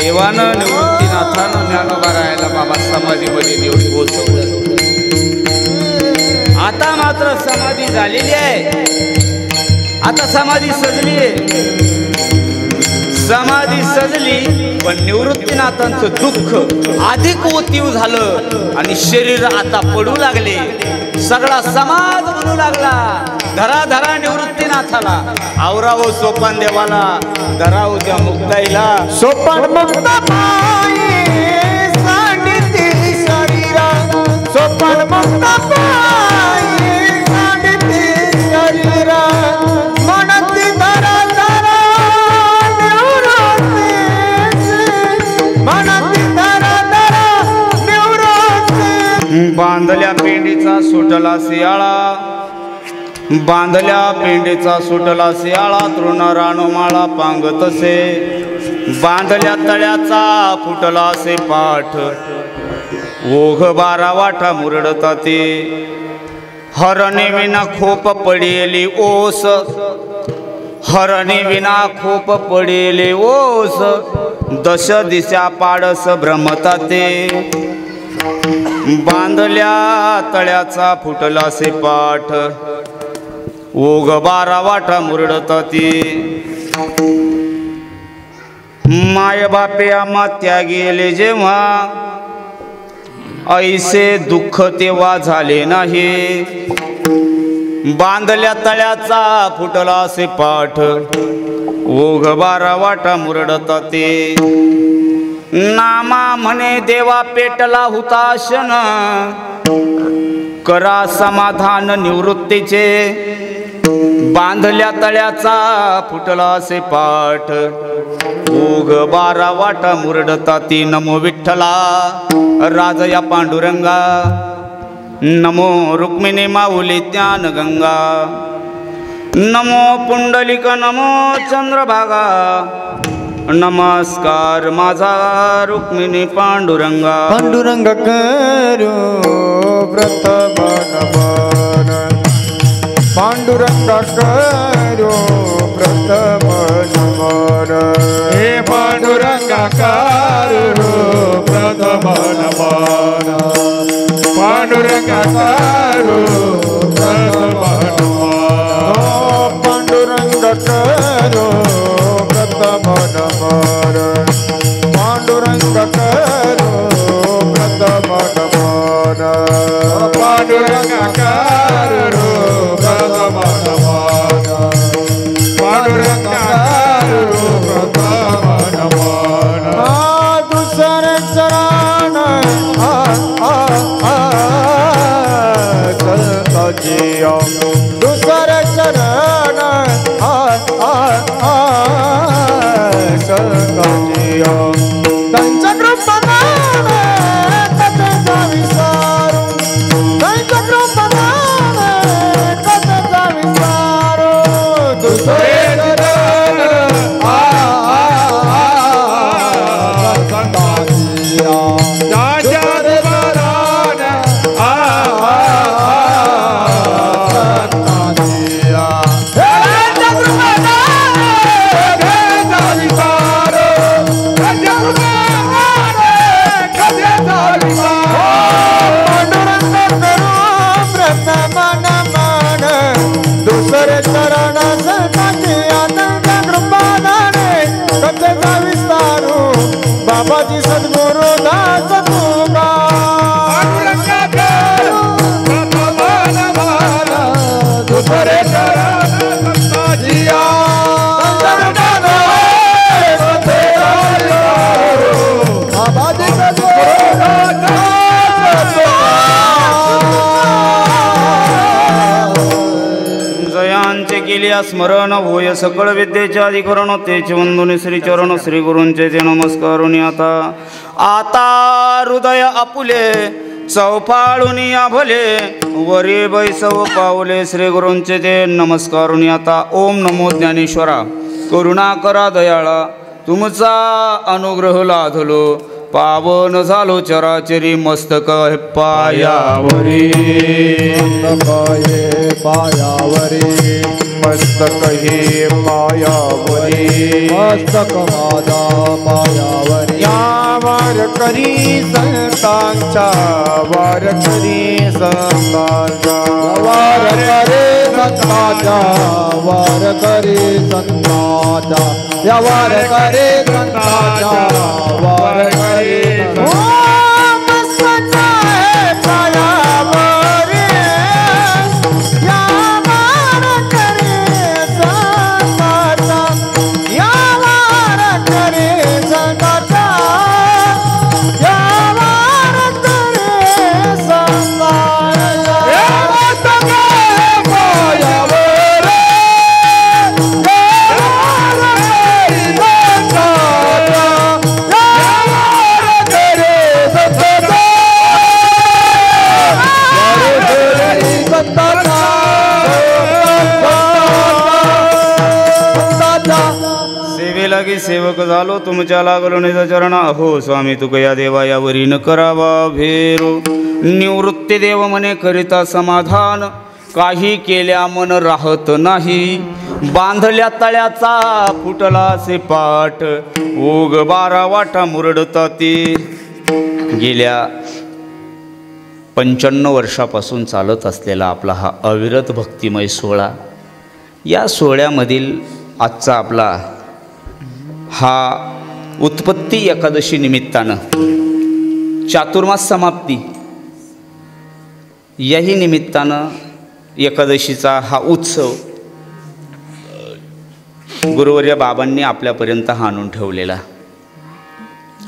देवानं निवृत्तीनाथानं ज्ञानोबारायला बाबा समाधीमध्ये नेऊन पोहोचवलं. आता मात्र समाधी झालेली आहे. आता समाधी सजली आहे. समाधी सजली पण निवृत्तीनाथांचं दुःख अधिक ओतीव झालं आणि शरीर आता पडू लागले. सगळा समाज म्हणू लागला धरा धरा निवृत्तीनाथाला, आवरावं सोपान देवाला, धराव त्या मुक्ताईला. सोपान मुक्ता पायी सांडिती शरीरा, सोपान मुक्ता पायी सांडिती शरीरा. मनती धरा धरा निवृत्तीची, मनती धरा धरा निवृत्ती. बांधल्या पेंडीचा सुटला शियाळा, बांधल्या पेंडीचा सुटला शियाळा. तृण रानोमाळा पांगतसे, बांधल्या तळ्याचा फुटला से पाठ. ओघ बारा वाटा मुरडता ते, हरणे विना खोप पडेली ओस, हरणे विना खोप पडेले ओस. दश दिशा पाडस भ्रमता ते, बांधल्या तळ्याचा फुटला से पाठ. ओघ बारा वाटा मुरडता ती. माय बापे आम्हा गेले जेव्हा, ऐसे दुःख तेव्हा झाले नाही. बांधल्या तळ्याचा फुटला से पाठ. ओघ बारा वाटा मुरडता ते. नामा म्हणे देवा पेटला हुताशन, करा समाधान निवृत्तीचे. बांधल्या तळ्याचा फुटला से पाठ. ओघ बारा वाटा मुरडता ती. नमो विठ्ठला राजया पांडुरंगा, नमो रुक्मिणी माऊली ज्ञान गंगा. नमो पुंडलिक नमो चंद्रभागा, नमस्कार माझा रुक्मिणी पांडुरंगा. पांडुरंग करू व्रत मन, पांडुरंग करू व्रत मन. हे पांडुरंग करू व्रत मन, पांडुरंग करू व्रत मन. पांडुरंग करू व्रत मन, पांडुरंग करू व्रत मन. पांडुरंग करू व्रत मन, पांडुरंग करू व्रत मन. दुसरे चरण सजिया, दुसरे चरण सजिया. त्यांच्या कृपाने कथेचा विसारू, त्यांच्या कृपाने कथेचा विसारू. दुसरे चरण सजिया, त्याच्या देवाराने सजिया. त्यांच्या कृपाने कथेचा विसारू, त्यांच्या कृपाने कथेचा विसारू. पांडुरंग करू व्रत मन मन, दुसरे चरण सजिया. त्यांच्या कृपाने कथेचा विस्तारू. बाबाजी सद्गुरु दास तुका. दुसरे चरण सजिया, बाबाजी जयांचे केले स्मरण होय सकळ विद्येचे अधिकरण. तेचे वंदुनी श्री चरण श्री गुरूंचे ते नमस्कारुनी. आता आता हृदय आपुले चौफाळूनी भले, वरी बैसव पावले श्री गुरूंचे ते नमस्कारुनी. आता ओम नमो ज्ञानेश्वरा, करुणा करा दयाळा, तुमचा अनुग्रह लाधलो. पावन झालो चराचरी मस्तक पायावरी, पायावरी मस्तक हे पायावरी मस्तक माझा पायावरी यावर करी संतांचा वार करी संतांचा वार करे संताचा वार करे संताचा या वार करे संताचा वार करे लागी सेवक झालो तुमच्या लागलो निज चरण अहो स्वामी तुकया देवा यावरी न करावा भेरो निवृत्ती देव मने करिता समाधान काही केल्या मन राहत नाही बांधल्या तळ्याचा फुटला से पाठ ओग 12 वाटा मुरडता ते गेल्या 55 वर्षापासून चालत असलेला आपला हा अविरत भक्तिमय सोहळा या सोहळ्यामधील आजचा आपला हा उत्पत्ती एकादशी निमित्तानं चातुर्मास समाप्ती याही निमित्तानं एकादशीचा हा उत्सव गुरुवर्य बाबांनी आपल्यापर्यंत हा आणून ठेवलेला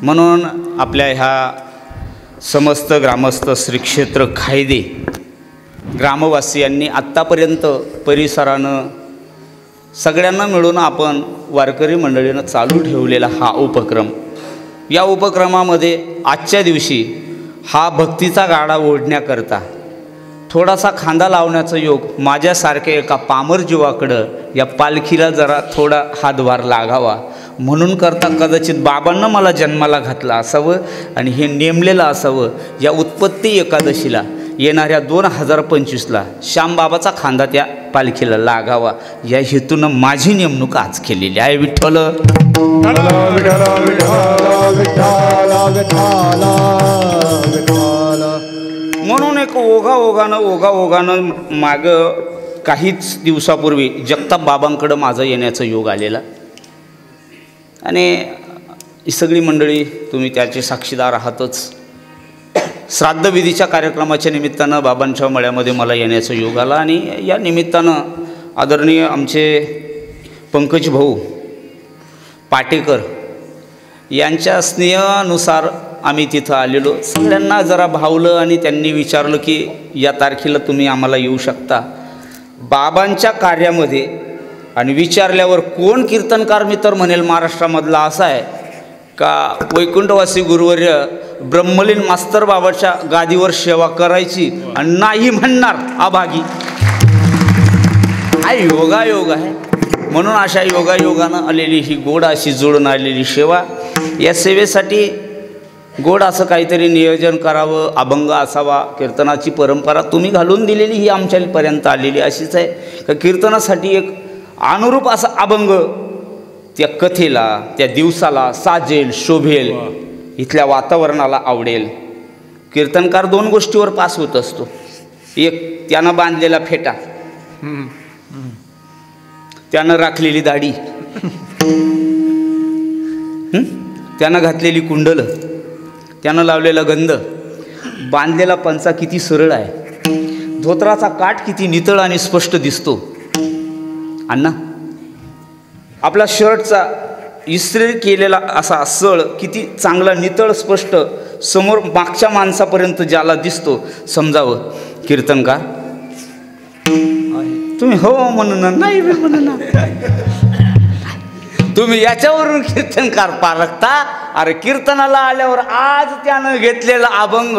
म्हणून आपल्या ह्या समस्त ग्रामस्थ श्री क्षेत्र खायदे ग्रामवासियांनी आत्तापर्यंत परिसरानं सगळ्यांना मिळून आपण वारकरी मंडळीनं चालू ठेवलेला हा उपक्रम या उपक्रमामध्ये आजच्या दिवशी हा भक्तीचा गाडा ओढण्याकरता थोडासा खांदा लावण्याचा योग माझ्यासारख्या एका पामर जीवाकडं या पालखीला जरा थोडा हातभार लागावा म्हणून करता कदाचित बाबांना मला जन्माला घातलं असावं आणि हे नेमलेलं असावं या उत्पत्ती एकादशीला येणाऱ्या 2025ला श्यामबाबाचा खांदा त्या पालखीला लागावा या हेतूनं माझी नेमणूक आज केलेली आहे विठ्ठल म्हणून एक ओघाओघानं मागं काहीच दिवसापूर्वी जगताप बाबांकडं माझं येण्याचं योग आलेला आणि ही सगळी मंडळी तुम्ही त्याचे साक्षीदार आहातच श्राद्धविधीच्या कार्यक्रमाच्या निमित्तानं बाबांच्या मळ्यामध्ये मला येण्याचा योग आला आणि या निमित्तानं आदरणीय आमचे पंकज भाऊ पाटेकर यांच्या स्नेहानुसार आम्ही तिथं आलेलो सगळ्यांना जरा भावलं आणि त्यांनी विचारलं की या तारखेला तुम्ही आम्हाला येऊ शकता बाबांच्या कार्यामध्ये आणि विचारल्यावर कोण कीर्तनकार मित्र म्हणेल महाराष्ट्रामधला असा आहे का वैकुंठवासी गुरुवर्य ब्रह्मलीन मास्तर बाबाच्या गादीवर सेवा करायची आणि नाही म्हणणार अभागी हा योगायोग आहे म्हणून अशा योगायोगानं आलेली ही गोड अशी जोडून आलेली सेवा या सेवेसाठी गोड असं काहीतरी नियोजन करावं अभंग असावा कीर्तनाची परंपरा तुम्ही घालून दिलेली ही आमच्यापर्यंत आलेली अशीच आहे का कीर्तनासाठी एक अनुरूप असा अभंग त्या कथेला त्या दिवसाला साजेल शोभेल इथल्या वातावरणाला आवडेल कीर्तनकार 2 गोष्टीवर पास होत असतो एक त्यानं बांधलेला फेटा त्यानं राखलेली दाढी त्यानं घातलेली कुंडलं त्यानं लावलेला गंध बांधलेला पंचा किती सरळ आहे धोत्राचा काठ किती नितळ आणि स्पष्ट दिसतो अण्णा आपला शर्टचा इस्त्री केलेला असा सळ किती चांगला नितळ स्पष्ट समोर मागच्या माणसापर्यंत ज्याला दिसतो समजावं कीर्तनकार तुम्ही हो म्हणून नाही म्हणून तुम्ही याच्यावरून कीर्तनकार पारखता अरे कीर्तनाला आल्यावर आज त्यानं घेतलेला अभंग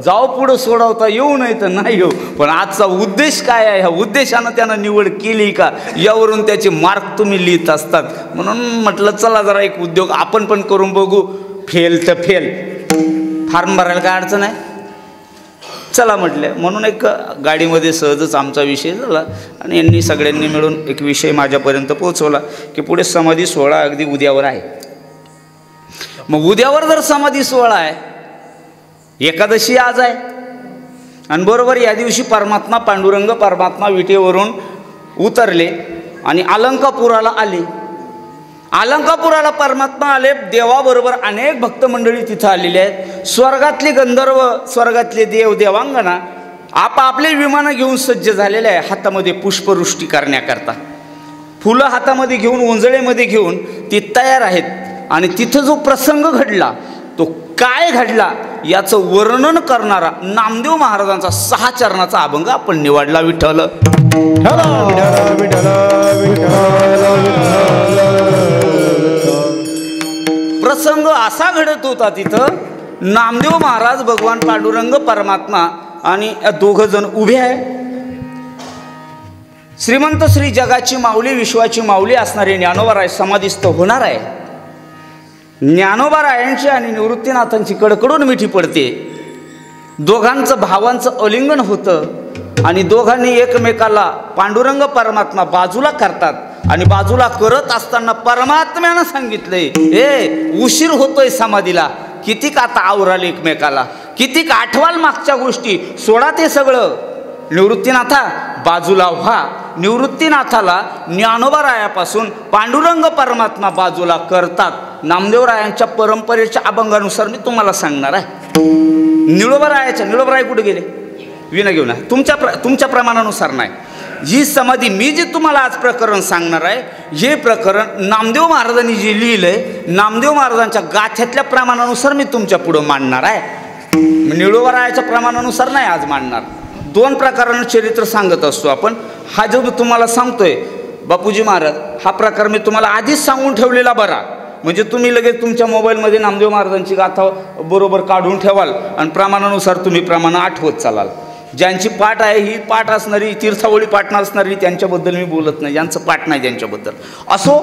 जाऊ पुढं सोडवता येऊ नाही तर नाही येऊ पण आजचा उद्देश काय आहे ह्या उद्देशानं त्यानं निवड केली का यावरून त्याचे मार्क तुम्ही लिहित असतात म्हणून म्हटलं चला जरा एक उद्योग आपण पण करून बघू फेल तर फेल फॉर्म भरायला काय अडचण आहे चला म्हटलं. म्हणून एक गाडीमध्ये सहजच आमचा विषय झाला आणि यांनी सगळ्यांनी मिळून एक विषय माझ्यापर्यंत पोहोचवला की पुढे समाधी सोहळा अगदी उद्यावर आहे. मग उद्यावर जर समाधी सोहळा आहे, एकादशी आज आहे आणि बरोबर या दिवशी परमात्मा पांडुरंग परमात्मा विटेवरून उतरले आणि अलंकापुराला आले. अलंकापुराला परमात्मा आले, देवाबरोबर अनेक भक्त मंडळी तिथं आलेली आहेत. स्वर्गातले गंधर्व, स्वर्गातले देव देवांगना आपापले विमानं घेऊन सज्ज झालेले आहे, हातामध्ये पुष्पवृष्टी करण्याकरता. फुलं हातामध्ये घेऊन, ओंजळेमध्ये घेऊन ते तयार आहेत. आणि तिथं जो प्रसंग घडला तो काय घडला याचं वर्णन करणारा नामदेव महाराजांचा 6 चरणाचा अभंग आपण निवडला. विठ्ठल प्रसंग असा घडत होता तिथं. नामदेव महाराज, भगवान पांडुरंग परमात्मा आणि या दोघं जण उभे आहे. श्रीमंत श्री जगाची माऊली, विश्वाची माऊली असणारे ज्ञानोबा समाधिस्थ होणार आहे. ज्ञानोबारायांची आणि निवृत्तीनाथांची कडकडून मिठी पडते. दोघांचं भावांचं अलिंगन होतं आणि दोघांनी एकमेकाला पांडुरंग परमात्मा बाजूला करतात आणि बाजूला करत असताना परमात्म्यानं सांगितलंय, हे उशीर होतोय समाधीला, कितीक आता आवराल एकमेकाला, कितीक आठवाल मागच्या गोष्टी, सोडा ते सगळं, निवृत्तीनाथा बाजूला व्हा. निवृत्तीनाथाला ज्ञानोबारायापासून पांडुरंग परमात्मा बाजूला करतात. नामदेवरायांच्या परंपरेच्या अभंगानुसार मी तुम्हाला सांगणार आहे. निळोबाराय कुठे गेले? विना घेऊन आहे. तुमच्या प्रमाणानुसार नाही. ही समाधी मी जे तुम्हाला आज प्रकरण सांगणार आहे, हे प्रकरण नामदेव महाराजांनी जे लिहिलंय, नामदेव महाराजांच्या गाथ्यातल्या प्रमाणानुसार मी तुमच्या पुढं मांडणार आहे. निळोबारायाच्या प्रमाणानुसार नाही आज मांडणार. 2 प्रकारांचं चरित्र सांगत असतो आपण. हा जो मी तुम्हाला सांगतोय बापूजी महाराज, हा प्रकार मी तुम्हाला आधीच सांगून ठेवलेला बरा, म्हणजे तुम्ही लगेच तुमच्या मोबाईलमध्ये नामदेव महाराजांची गाथा बरोबर काढून ठेवाल आणि प्रमाणानुसार तुम्ही प्रमाण आठवत चालाल. ज्यांची पाठ आहे, ही पाठ असणारी, तीर्थावळी पाठ नसणारी, त्यांच्याबद्दल मी बोलत नाही. ज्यांचं पाठ नाही त्यांच्याबद्दल असो.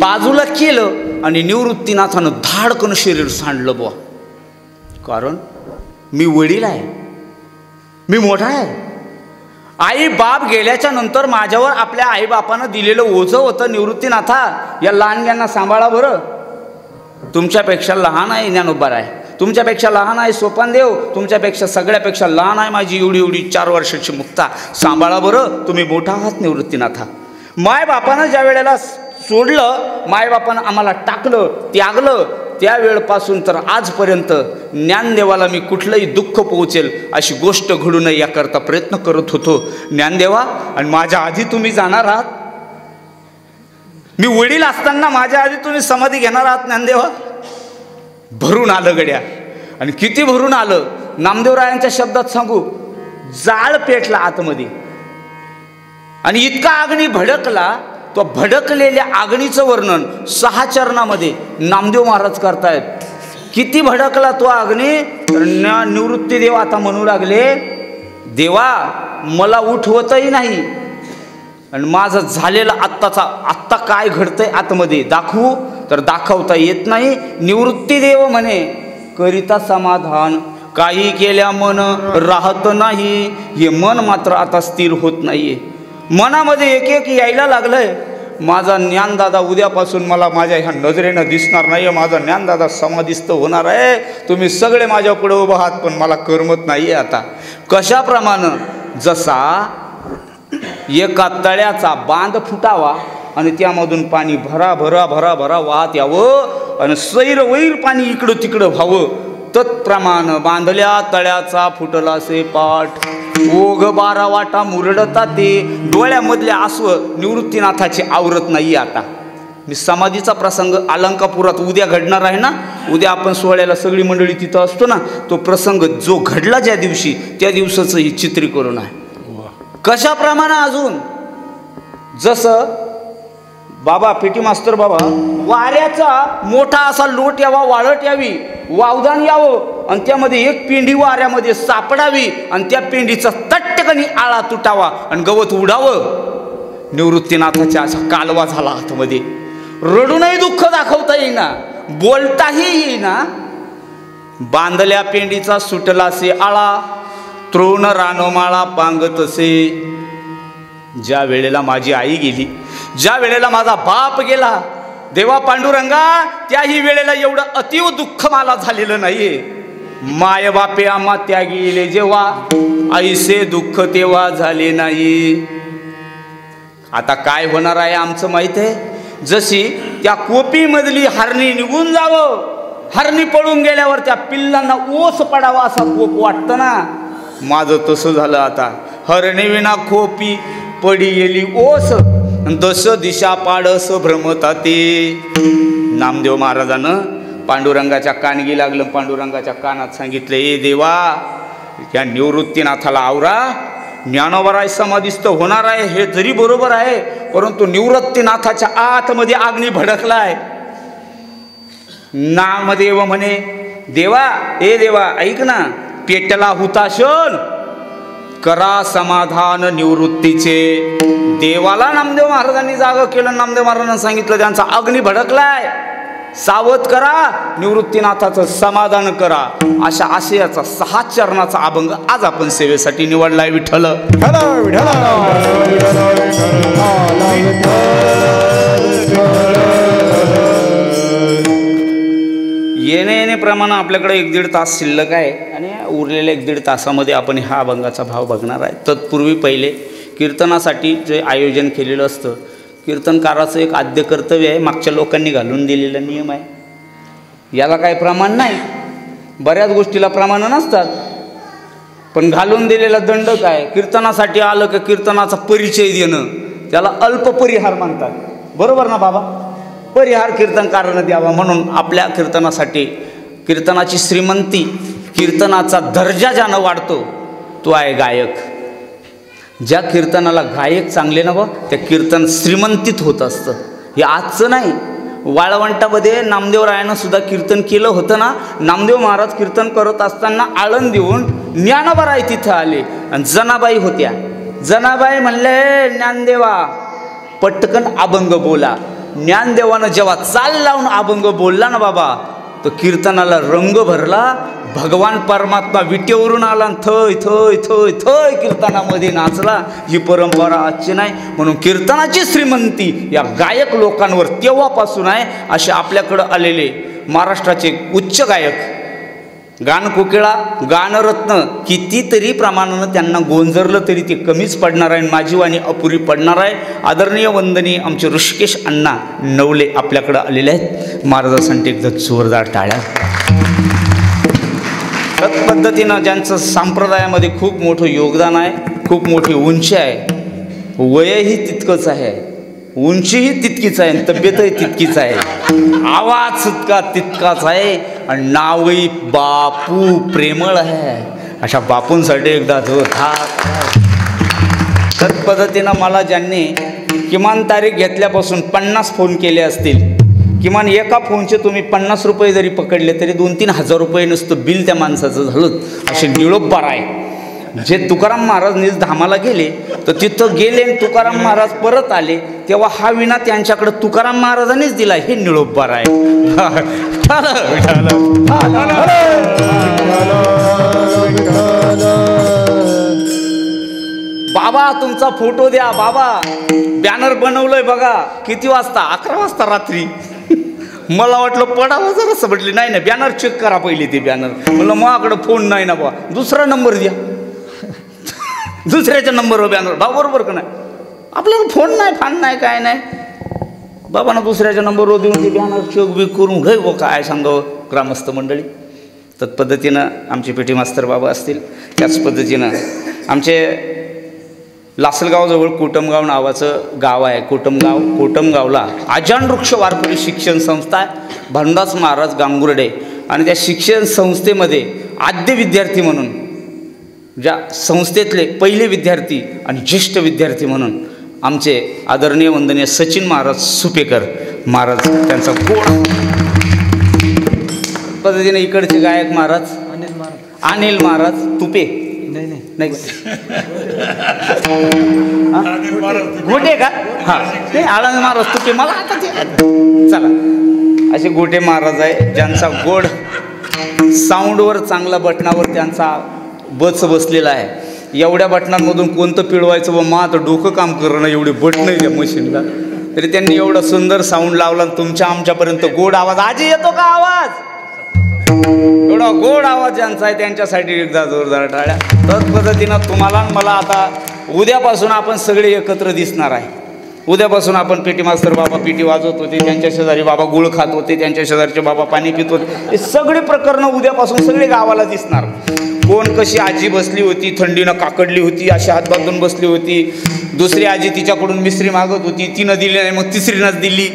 बाजूला केलं आणि निवृत्तीनाथानं धाडकन शरीर सांडलं बुवा. कारण मी वडील आहे, मी मोठा आहे. आई बाप गेल्याच्या नंतर माझ्यावर आपल्या आईबापानं दिलेलं ओझं होतं, निवृत्तीनाथा या लहानग्यांना सांभाळा बरं. तुमच्यापेक्षा लहान आहे ज्ञानोबाराय, तुमच्यापेक्षा लहान आहे सोपानदेव, तुमच्यापेक्षा सगळ्यापेक्षा लहान आहे माझी एवढी 4 वर्षाची मुक्ता, सांभाळा बरं, तुम्ही मोठा आहात निवृत्तीनाथा. मायबापानं ज्या वेळेला सोडलं, मायबापानं आम्हाला टाकलं, त्यागलं, त्यावेळपासून तर आजपर्यंत ज्ञानदेवाला मी कुठलंही दुःख पोहोचेल अशी गोष्ट घडू नये याकरता प्रयत्न करत होतो. ज्ञानदेवा, आणि माझ्या आधी तुम्ही जाणार आहात. मी वडील असताना माझ्या आधी तुम्ही समाधी घेणार आहात ज्ञानदेवा. भरून आलं गड्या. आणि किती भरून आलं, नामदेवरायांच्या शब्दात सांगू, जाळ पेटला आतमध्ये आणि इतका अग्नी भडकला. तो भडकलेल्या अग्नीचं वर्णन 6 चरणामध्ये नामदेव महाराज करतायत. किती भडकला तो अग्नी. निवृत्ती देव आता म्हणू लागले, देवा मला उठवतही नाही आणि माझं झालेलं आत्ता काय घडतंय आतमध्ये दाखवू तर दाखवता येत नाही. निवृत्ती देव म्हणे, करिता समाधान काही केल्या मन राहत नाही. हे मन मात्र आता स्थिर होत नाहीये. मनामध्ये एक यायला लागलंय, माझा ज्ञानदादा उद्यापासून मला माझ्या ह्या नजरेनं दिसणार नाही, माझा ज्ञानदादा समाधिस्थ होणार आहे. तुम्ही सगळे माझ्या पुढे उभं आहात पण मला करमत नाही आहे आता. कशाप्रमाणे, जसा एका तळ्याचा बांध फुटावा आणि त्यामधून पाणी भरा भरा भरा भरा वाहत यावं आणि सैर वैर पाणी इकडं तिकडं व्हावं, तत्प्रमाणे बांधल्या तळ्याचा फुटला से पाठ, ओघ 12 वाटा मुरडता ते. डोळ्यामधले आसव निवृत्तीनाथाचे आवरत नाही. आता मी समाधीचा प्रसंग अलंकापुरात उद्या घडणार आहे ना, उद्या आपण सोहळ्याला सगळी मंडळी तिथं असतो ना, तो प्रसंग जो घडला ज्या दिवशी त्या दिवसाचं ही चित्रीकरण आहे. कशाप्रमाणे अजून जसं बाबा पेटी मास्तर बाबा, वाऱ्याचा मोठा असा लोट यावा, वाळट यावी, वावदान यावं आणि त्यामध्ये एक पेंडी वाऱ्यामध्ये सापडावी आणि त्या पेंडीचा तट्टकनी आळा तुटावा आणि गवत उडावं. निवृत्तीनाथाच्या असा कालवा झाला हातमध्ये. रडूनही दुःख दाखवता येईना, बोलताही येईना. बांधल्या पेंडीचा सुटला से आळा, तृण रानोमाळा पांगतसे. ज्या वेळेला माझी आई गेली, ज्या वेळेला माझा बाप गेला, देवा पांडुरंगा, त्याही वेळेला एवढं अतीव दुःख मला झालेलं नाहीये. माय बापे आम्हा त्यागी गेले जेव्हा, ऐसे दुःख तेव्हा झाले नाही. आता काय होणार आहे आमचं माहित आहे. जशी त्या कोपीमधली हरणी निघून जावं, हरणी पळून गेल्यावर त्या पिल्लांना ओस पडावा असा कोप वाटतं ना, माझं तसं झालं. आता हरणी विना खोपी पडी गेली ओस, दश दिशा पाडस भ्रमता ते. नामदेव महाराजानं पांडुरंगाच्या कानगी लागलं, पांडुरंगाच्या कानात सांगितलं, ए देवा, त्या निवृत्तीनाथाला आवरा. ज्ञानोबराय समाधिस्थ होणार आहे हे जरी बरोबर आहे, परंतु निवृत्तीनाथाच्या आतमध्ये अग्नी भडकलाय. नामदेव म्हणे, देवा, ए देवा, ऐक ना, पेटला हुताशन, करा समाधान निवृत्तीचे. देवाला नामदेव महाराजांनी जागं केलं. नामदेव महाराजांनी सांगितलं, त्यांचा अग्नी भडकलाय, सावध करा, निवृत्तीनाथाचं समाधान करा. अशा आशयाचा 6 चरणाचा अभंग आज आपण सेवेसाठी निवडलाय. विठ्ठल येणे प्रमाणे आपल्याकडे 1-1.5 तास शिल्लक आहे आणि उरलेल्या 1-1.5 तासामध्ये आपण हा अभंगाचा भाव बघणार आहे. तत्पूर्वी पहिले कीर्तनासाठी जे आयोजन केलेलं असतं, कीर्तनकाराचं एक आद्य कर्तव्य आहे, मागच्या लोकांनी घालून दिलेला नियम आहे. याला काही प्रमाण नाही, बऱ्याच गोष्टीला प्रमाण नसतात, पण घालून दिलेला दंड काय, कीर्तनासाठी आलं की कीर्तनाचा परिचय देणं, त्याला अल्प परिहार म्हणतात. बरोबर ना बाबा? परिहार कीर्तनकारानं द्यावा. म्हणून आपल्या कीर्तनासाठी कीर्तनाची श्रीमंती, कीर्तनाचा दर्जा ज्यानं वाढतो तो आहे गायक. ज्या कीर्तनाला गायक चांगले ना बा, त्या कीर्तन श्रीमंतीत होत असतं. हे आजचं नाही, वाळवंटामध्ये नामदेवरायानं सुद्धा कीर्तन केलं होतं ना. नामदेव महाराज कीर्तन करत असताना आळंद देऊन ज्ञानोबराय तिथं आले आणि जनाबाई होत्या. जनाबाई म्हणले, ज्ञानदेवा पटकन अभंग बोला. ज्ञानदेवानं जेव्हा चाल लावून अभंग बोलला ना बाबा, तो कीर्तनाला रंग भरला. भगवान परमात्मा विटेवरून आला, थय थय थय थय कीर्तनामध्ये नाचला. ही परंपरा आजची नाही. म्हणून कीर्तनाची श्रीमंती या गायक लोकांवर तेव्हापासून आहे. असे आपल्याकडं आलेले महाराष्ट्राचे उच्च गायक, गानकोकिळा, गानरत्न, कितीतरी प्रमाणानं त्यांना गोंजरलं तरी ते कमीच पडणार आहे, माझी वाणी अपुरी पडणार आहे. आदरणीय वंदनीय आमचे ऋषिकेश अण्णा नवले आपल्याकडं आलेले आहेत. महाराजांसाठी एकदा जोरदार टाळ्या. त्याच पद्धतीनं ज्यांचं संप्रदायामध्ये खूप मोठं योगदान आहे, खूप मोठी उंची आहे, वयही तितकंच आहे, उंचीही तितकीच आहे, तब्येतही तितकीच आहे, आवाज सुद्धा तितकाच आहे आणि नावही बापू प्रेमळ आहे. अशा बापूंसाठी एकदा जोरदार. त्याच पद्धतीनं मला ज्यांनी किमान तारीख घेतल्यापासून 50 फोन केले असतील, किमान एका फोनचे तुम्ही 50 रुपये जरी पकडले तरी 2-3 हजार रुपये नुसतं बिल त्या माणसाचं झालं. असे निळोब्बार आहे. जे तुकाराम महाराज निज धामाला गेले तर तिथं गेले आणि तुकाराम महाराज परत आले, तेव्हा हा विना त्यांच्याकडे तुकाराम महाराजांनीच दिला. हे निळोब्बार आहे. बाबा तुमचा फोटो द्या. बाबा बॅनर बनवलंय बघा. किती वाजता? 11 वाजता रात्री. मला वाटलं पडावं जरा समजली. नाही ना, बॅनर चेक करा पहिले ते बॅनर. म्हणलं माझ्याकडं फोन नाही ना बा, दुसरा नंबर द्या. दुसऱ्याच्या नंबरवर बॅनर. भाऊ बरोबर का नाही? आपल्याला फोन नाही, फान नाही, काय नाही. बाबांना दुसऱ्याच्या नंबरवर देऊन ते बॅनर चेक बी करून घे व काय सांगावं ग्रामस्थ मंडळी. तत्पद्धतीनं आमचे पेटी मास्तर बाबा असतील, त्याच पद्धतीनं आमचे लासलगावजवळ कोटमगाव नावाचं गाव आहे. कोटमगावला आजान वृक्ष वारकरी शिक्षण संस्था आहे, भानुदास महाराज गांगुर्डे. आणि त्या शिक्षण संस्थेमध्ये आद्य विद्यार्थी म्हणून, ज्या संस्थेतले पहिले विद्यार्थी आणि ज्येष्ठ विद्यार्थी म्हणून आमचे आदरणीय वंदनीय सचिन महाराज सुपेकर महाराज, त्यांचा गोड पद्धतीने इकडचे गायक महाराज अनिल महाराज तुपे, नाही गोटे का? हां, ते आळंद महाराज तुपे. मला आता ते चला, असे गोटे महाराज आहे ज्यांचा गोड साऊंडवर, चांगला बटनावर त्यांचा बच बसलेला आहे. एवढ्या बटनांमधून कोणतं पिळवायचं व माझं डोकं काम करणं, एवढी बटणं आहे त्या मशीनला, तरी त्यांनी एवढा सुंदर साऊंड लावला. तुमच्या आमच्यापर्यंत गोड आवाज. आजी येतो का आवाज? एवढा गोड आवाज ज्यांचा आहे त्यांच्यासाठी एकदा जोरदार टाळ्या. त्याच पद्धतीनं तुम्हाला मला आता उद्यापासून आपण सगळे एकत्र दिसणार आहे. उद्यापासून आपण पेटी मास्तर बाबा पेटी वाजवत होते, त्यांच्या शेजारी बाबा गुळ खात होते, त्यांच्या शेजारचे बाबा पाणी पित होते. हे सगळे प्रकरणं उद्यापासून सगळे गावाला दिसणार. कोण कशी आजी बसली होती, थंडीनं काकडली होती, अशी हात बांधून बसली होती. दुसरी आजी तिच्याकडून मिसरी मागत होती, तिनं दिली नाही, मग तिसरीनंच दिली.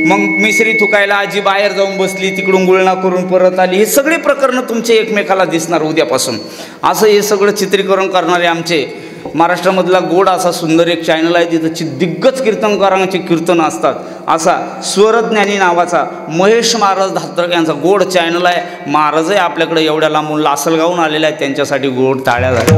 मग मिसरी थुकायला आजी बाहेर जाऊन बसली, तिकडून गुळणा करून परत आली. हे सगळे प्रकरणं तुमचे एकमेकाला दिसणार उद्यापासून. असं हे सगळं चित्रीकरण करणारे आमचे महाराष्ट्रामधला गोड असा सुंदर एक चॅनल आहे, तिथं दिग्गज कीर्तनकारांचे कीर्तन असतात. असा स्वरज्ञानी नावाचा महेश महाराज धात्रक यांचा गोड चॅनल आहे. महाराजही आपल्याकडे एवढ्या लांबून लासलगावून आलेले आहेत, त्यांच्यासाठी गोड टाळ्या झाल्या.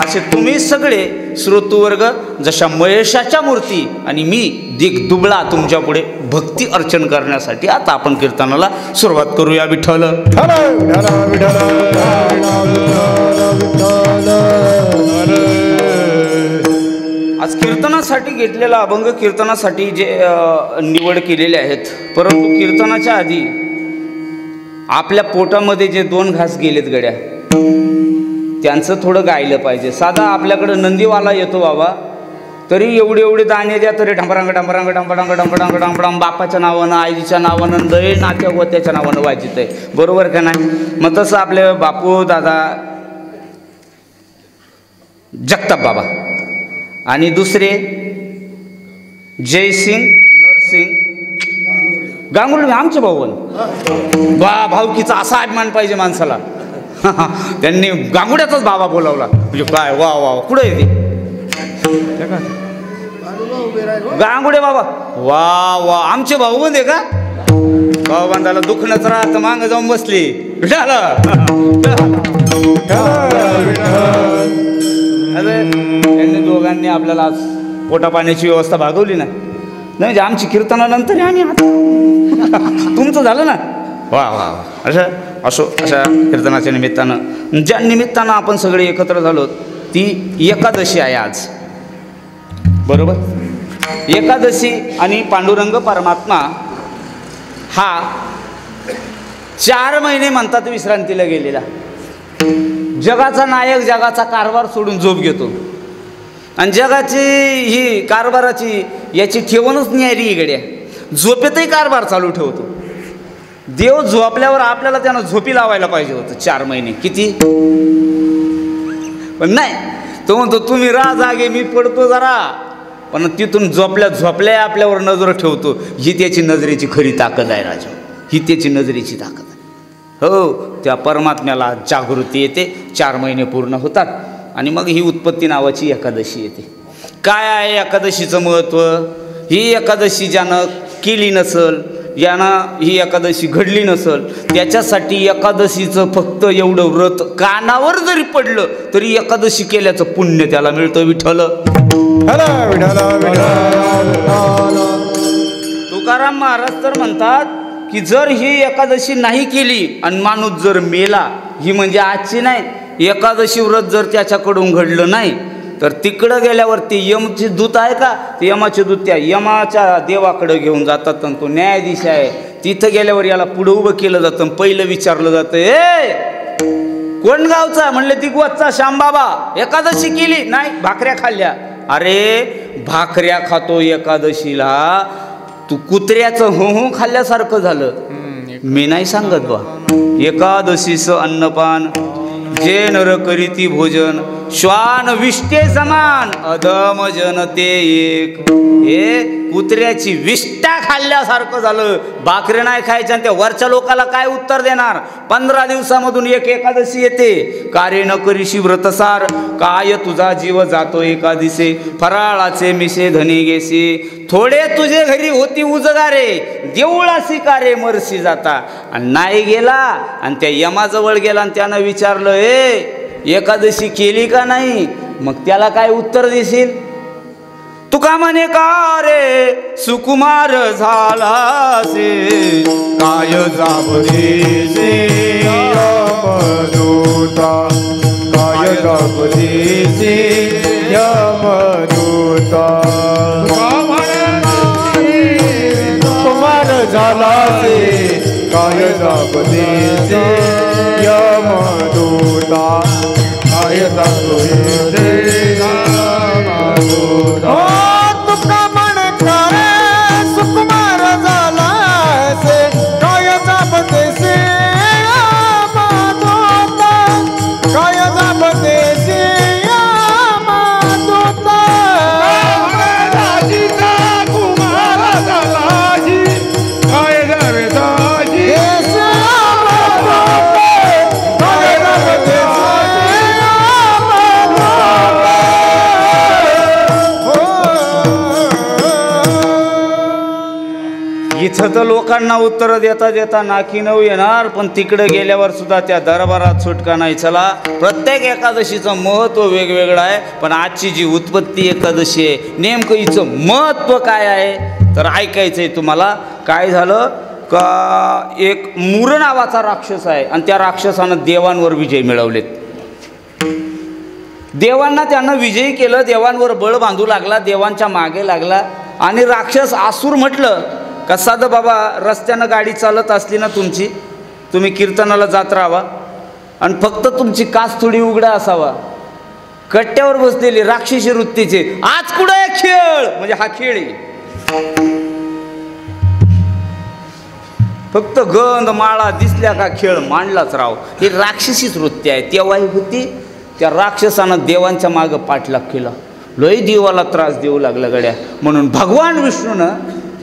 असे तुम्ही सगळे श्रोतृवर्ग जशा महेशाच्या मूर्ती आणि मी दिग्दुबळा तुमच्या पुढे भक्ती अर्चन करण्यासाठी आता आपण कीर्तनाला सुरुवात करूया. विठ्ठल आज कीर्तनासाठी घेतलेला अभंग कीर्तनासाठी जे निवड केलेले आहेत, परंतु कीर्तनाच्या आधी आपल्या पोटामध्ये जे 2 घास गेलेत गड्या, त्यांचं थोडं गायलं पाहिजे. साधा आपल्याकडं नंदीवाला येतो बाबा, तरी एवढे दाणे द्या तरी ढंबरांग ढंबरांग ढंबडांग ढंबडांग ढंबडांग बापाच्या नावानं, आईच्या नावानं, दही नात्या गोत्याच्या नावानं वाजित आहे. बरोबर का नाही? मग तसं आपले बापू दादा जगताप बाबा आणि दुसरे जयसिंग नरसिंग गांगुर्डे आमचे भाऊ. भाऊकीचा असा अभिमान पाहिजे माणसाला. त्यांनी गांगुड्याचाच बाबा बोलावला म्हणजे काय वा वा. कुठे येते गांगुडे बाबा? वा वा, आमचे भाऊ बंद का? भाऊ बांधाला दुखणंच राहतं, मागं जाऊन बसली. त्यांनी दोघांनी आपल्याला आज पोटा पाण्याची व्यवस्था भागवली ना. म्हणजे आमची कीर्तनानंतर आम्ही आता तुमचं झालं ना. वा वा. अशा कीर्तनाच्या निमित्तानं, ज्या निमित्तानं आपण सगळे एकत्र झालो, ती एकादशी आहे आज. बरोबर? एकादशी आणि पांडुरंग परमात्मा हा 4 महिने म्हणतात विश्रांतीला गेलेला. जगाचा नायक जगाचा कारभार सोडून झोप घेतो आणि जगाची ही कारभाराची याची ठेवणच न्यारी गड्या. झोपेतही कारभार चालू ठेवतो. देव झोपल्यावर आपल्याला त्यानं झोपी लावायला पाहिजे होतं 4 महिने. किती? पण नाही, तो म्हणतो तुम्ही राहा जागे, मी पडतो जरा. पण तिथून झोपल्या आपल्यावर नजर ठेवतो. ही त्याची नजरेची खरी ताकद आहे राजा. ही त्याची नजरेची ताकद आहे. हो, त्या परमात्म्याला जागृती येते. 4 महिने पूर्ण होतात आणि मग ही उत्पत्ती नावाची एकादशी येते. काय आहे एकादशीचं महत्त्व? ही एकादशी ज्यानं केली नसल, ज्यानं ही एकादशी घडली नसल, त्याच्यासाठी एकादशीचं फक्त एवढं व्रत कानावर जरी पडलं तरी एकादशी केल्याचं पुण्य त्याला मिळतं. विठ्ठल तुकाराम महाराज तर म्हणतात की जर ही एकादशी नाही केली आणि माणूस जर मेला, ही म्हणजे आजची नाही, एकादशी व्रत जर त्याच्याकडून घडलं नाही तर तिकडं गेल्यावर ते यमचे दूत आहे का, ते यमाचे दूत त्या यमाच्या देवाकडं घेऊन जातात आणि तो न्यायाधीश आहे. तिथं गेल्यावर याला पुढं उभं केलं जातं. पहिलं विचारलं जातं, ए कोण गावचा? म्हणले दिग्वतचा श्यामबाबा. एकादशी केली? नाही, भाकऱ्या खाल्ल्या. अरे भाकऱ्या खातो एकादशीला, तू कुत्र्याचं हो खाल्ल्यासारखं झालं. मी नाही सांगत बा. एकादशीचं अन्नपान जे नर करीती भोजन, श्वान विष्टे समान अधम जनते एक. हे कुत्र्याची विष्टा खाल्ल्यासारखं झालं. भाकरी नाही खायच्या आणि त्या वरच्या लोकाला काय उत्तर देणार? 15 दिवसामधून एक एकादशी येते. कार्य न करीशी व्रतसार, काय तुझा जीव जातो एकादशी. फराळाचे मिसे धनी गेसी, थोडे तुझे घरी होती उजगारे. देऊळासी कारे मरसी जाता. आणि नाही गेला आणि त्या यमाजवळ गेला आणि त्यानं विचारलं, ए एकादशी केली का नाही? मग त्याला काय उत्तर देशील? तुका म्हणे का रे सुकुमार झाला से, काय जाबरे यमदूता कायदा बुद्धीसी यमदूता कुमार झाला से कायदा बुद्धीसी यमदूता कायदा बुद्धीसी यमदूता तुका मन करे सुकुमार झाला से कायदा बुद्धीसी यमदूता कायदा बुद्धीसी इथं तर लोकांना उत्तर देता देता नाकी नऊ येणार, पण तिकडे गेल्यावर सुद्धा त्या दरबारात सुटका नाही. चला, प्रत्येक एकादशीचं महत्त्व वेगवेगळं आहे, पण आजची जी उत्पत्ती एकादशी आहे नेमकं हिचं महत्त्व काय आहे तर ऐकायचं आहे तुम्हाला. काय झालं का, एक मूर नावाचा राक्षस आहे आणि त्या राक्षसानं देवांवर विजय मिळवलेत. देवांना त्यानं विजयी केलं, देवांवर बळ बांधू लागला, देवांच्या मागे लागला. आणि राक्षस आसूर म्हटलं का साधं बाबा रस्त्यानं गाडी चालत असली ना तुमची, तुम्ही कीर्तनाला जात राहावा आणि फक्त तुमची कास थोडी उघडा असावा. कट्ट्यावर बसलेली राक्षसी वृत्तीचे आज कुठे खेळ म्हणजे हा खेळ आहे. फक्त गंध माळा दिसल्या का खेळ मांडलाच राव, ही राक्षसीच वृत्ती आहे. तेव्हाही होती. त्या राक्षसानं देवांच्या मागं पाठलाग केला, लय देवाला त्रास देऊ लागला गड्या. म्हणून भगवान विष्णूनं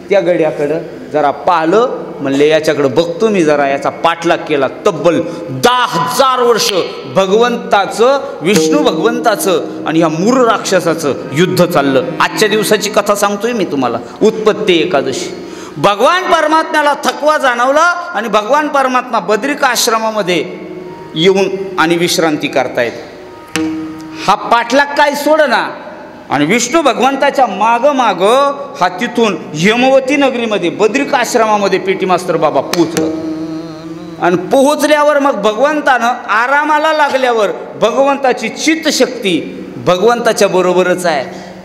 त्या गड्याकडं जरा पाहिलं, म्हणले याच्याकडं बघतो मी जरा. याचा पाठलाग केला. तब्बल 10,000 वर्ष भगवंताचं, विष्णू भगवंताचं आणि ह्या मूर राक्षसाचं युद्ध चाललं. आजच्या दिवसाची कथा सांगतोय मी तुम्हाला. उत्पत्ती एकादशी. भगवान परमात्म्याला थकवा जाणवला आणि भगवान परमात्मा बद्रिका आश्रमामध्ये येऊन आणि विश्रांती करतायत. हा पाठलाग काय सोडना आणि विष्णू भगवंताच्या मागं मागं हा तिथून यमवती नगरीमध्ये बद्रिका आश्रमामध्ये पेटी मास्तर बाबा पोहोचलं. आणि पोहोचल्यावर मग भगवंतानं आरामाला लागल्यावर भगवंताची चित्तशक्ती भगवंताच्या बरोबरच आहे.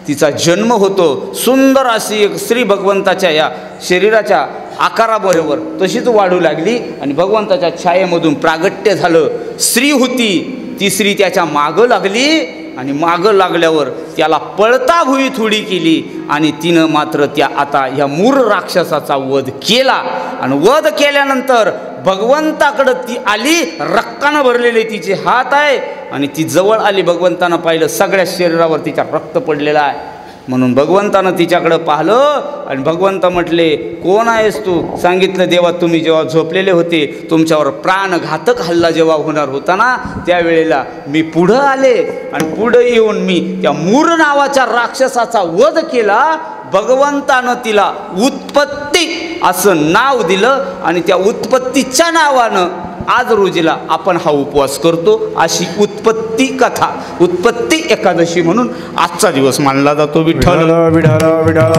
तिचा जन्म होतो. सुंदर अशी एक स्त्री भगवंताच्या या शरीराच्या आकाराबरोबर तशीच वाढू लागली आणि भगवंताच्या छायेमधून प्रागट्य झालं. स्त्री होती, ती स्त्री त्याच्या मागं लागली आणि मागं लागल्यावर त्याला पळता भुई थोडी केली आणि तिनं मात्र त्या आता ह्या मूर राक्षसाचा वध केला. आणि वध केल्यानंतर भगवंताकडं ती आली, रक्तानं भरलेले तिचे हात आहे आणि ती जवळ आली. भगवंतानं पाहिलं सगळ्या शरीरावर तिच्या रक्त पडलेलं आहे. म्हणून भगवंतानं तिच्याकडं पाहिलं आणि भगवंत म्हटले, कोण आहेस तू? सांगितलं, देवा तुम्ही जेव्हा झोपलेले होते, तुमच्यावर प्राणघातक हल्ला जेव्हा होणार होता ना, त्यावेळेला मी पुढं आले आणि पुढं येऊन मी त्या मूर नावाच्या राक्षसाचा वध केला. भगवंतानं तिला उत्पत्ती असं नाव दिलं आणि त्या उत्पत्तीच्या नावानं आज रोजीला आपण हा उपवास करतो. अशी उत्पत्ती कथा, उत्पत्ती एकादशी म्हणून आजचा दिवस मानला जातो. विठ्ठल विठ्ठल विठ्ठल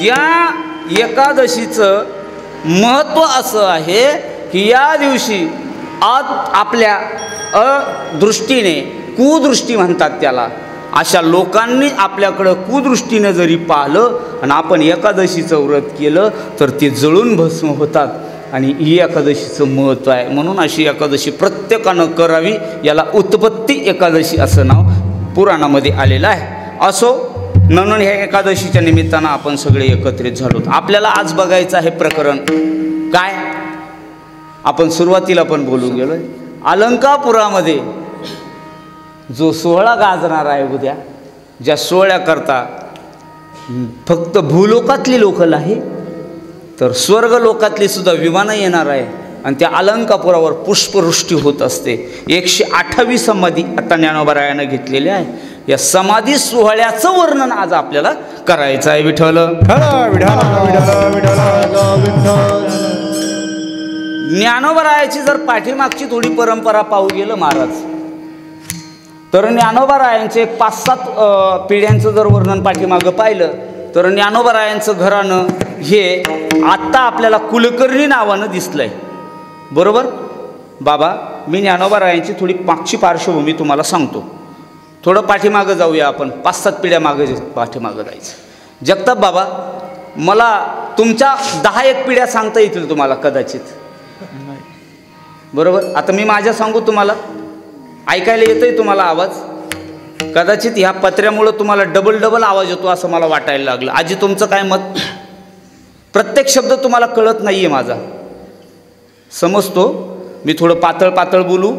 या एकादशीचं महत्त्व असं आहे की या दिवशी आज आपल्या अदृष्टीने, कुदृष्टी म्हणतात त्याला, अशा लोकांनी आपल्याकडं कुदृष्टीनं जरी पाहिलं आणि आपण एकादशीचं व्रत केलं तर ते जळून भस्म होतात. आणि ही एकादशीचं महत्त्व आहे. म्हणून अशी एकादशी प्रत्येकानं करावी. याला उत्पत्ती एकादशी असं नाव पुराणामध्ये आलेलं आहे. असो, म्हणून ह्या एकादशीच्या निमित्तानं आपण सगळे एकत्रित झालो. आपल्याला आज बघायचं आहे प्रकरण काय, आपण सुरुवातीला पण बोलून गेलो. अलंकापुरामध्ये जो सोहळा गाजणार आहे उद्या, ज्या सोहळ्याकरता फक्त भूलोकातली लोकं नाही तर स्वर्गलोकातली सुद्धा विमानं येणार आहे आणि त्या अलंकापुरावर पुष्पवृष्टी होत असते. 128 समाधी आता ज्ञानोबरायानं घेतलेल्या आहे. या समाधी सोहळ्याचं वर्णन आज आपल्याला करायचं आहे. विठ्ठल ज्ञानोबरायाची जर पाठीमागची थोडी परंपरा पाहू गेलं महाराज, तर ज्ञानोबरायांचे 5-7 पिढ्यांचं जर वर्णन पाठीमागं पाहिलं तर ज्ञानोबारायांचं घराणं हे आत्ता आपल्याला कुलकर्णी नावानं दिसलंय, बरोबर. बाबा, मी ज्ञानोबारायांची थोडी मागची पार्श्वभूमी तुम्हाला सांगतो. थोडं पाठीमागं जाऊया आपण, 5-7 पिढ्या मागं पाठीमागं जायचं. जगताप बाबा, मला तुमच्या 10-1 पिढ्या सांगता येतील तुम्हाला कदाचित, बरोबर. आता मी माझ्या सांगू, तुम्हाला ऐकायला येतोय तुम्हाला आवाज. कदाचित ह्या पत्र्यामुळं तुम्हाला डबल आवाज येतो असं मला वाटायला लागलं. आजी, तुमचं काय मत? प्रत्येक शब्द तुम्हाला कळत नाही आहे माझा, समजतो. मी थोडं पातळ बोलू,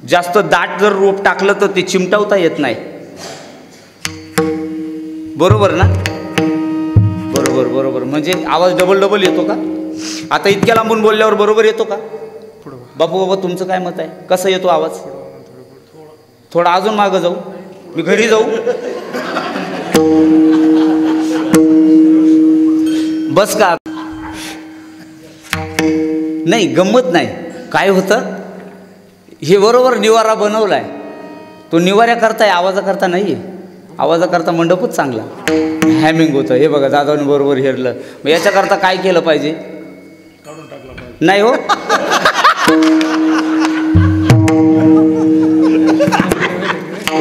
जास्त दाट जर रोप टाकलं तर ते चिमटावता येत नाही, बरोबर ना. बरोबर. म्हणजे आवाज डबल येतो का? आता इतक्या लांबून बोलल्यावर बरोबर येतो का? बाबा तुमचं काय मत आहे? कसा येतो आवाज? थोडा अजून मागं जाऊ, मी घरी जाऊ. बस का? नाही, गंमत नाही. काय होतं, हे बरोबर निवारा बनवलाय, तो निवाऱ्याकरता आहे, आवाजाकरता नाही आहे. आवाजाकरता मंडपच चांगला, हॅमिंग होतं. हे बघा, दादाने बरोबर हेरलं. मग याच्याकरता काय केलं पाहिजे? नाही हो,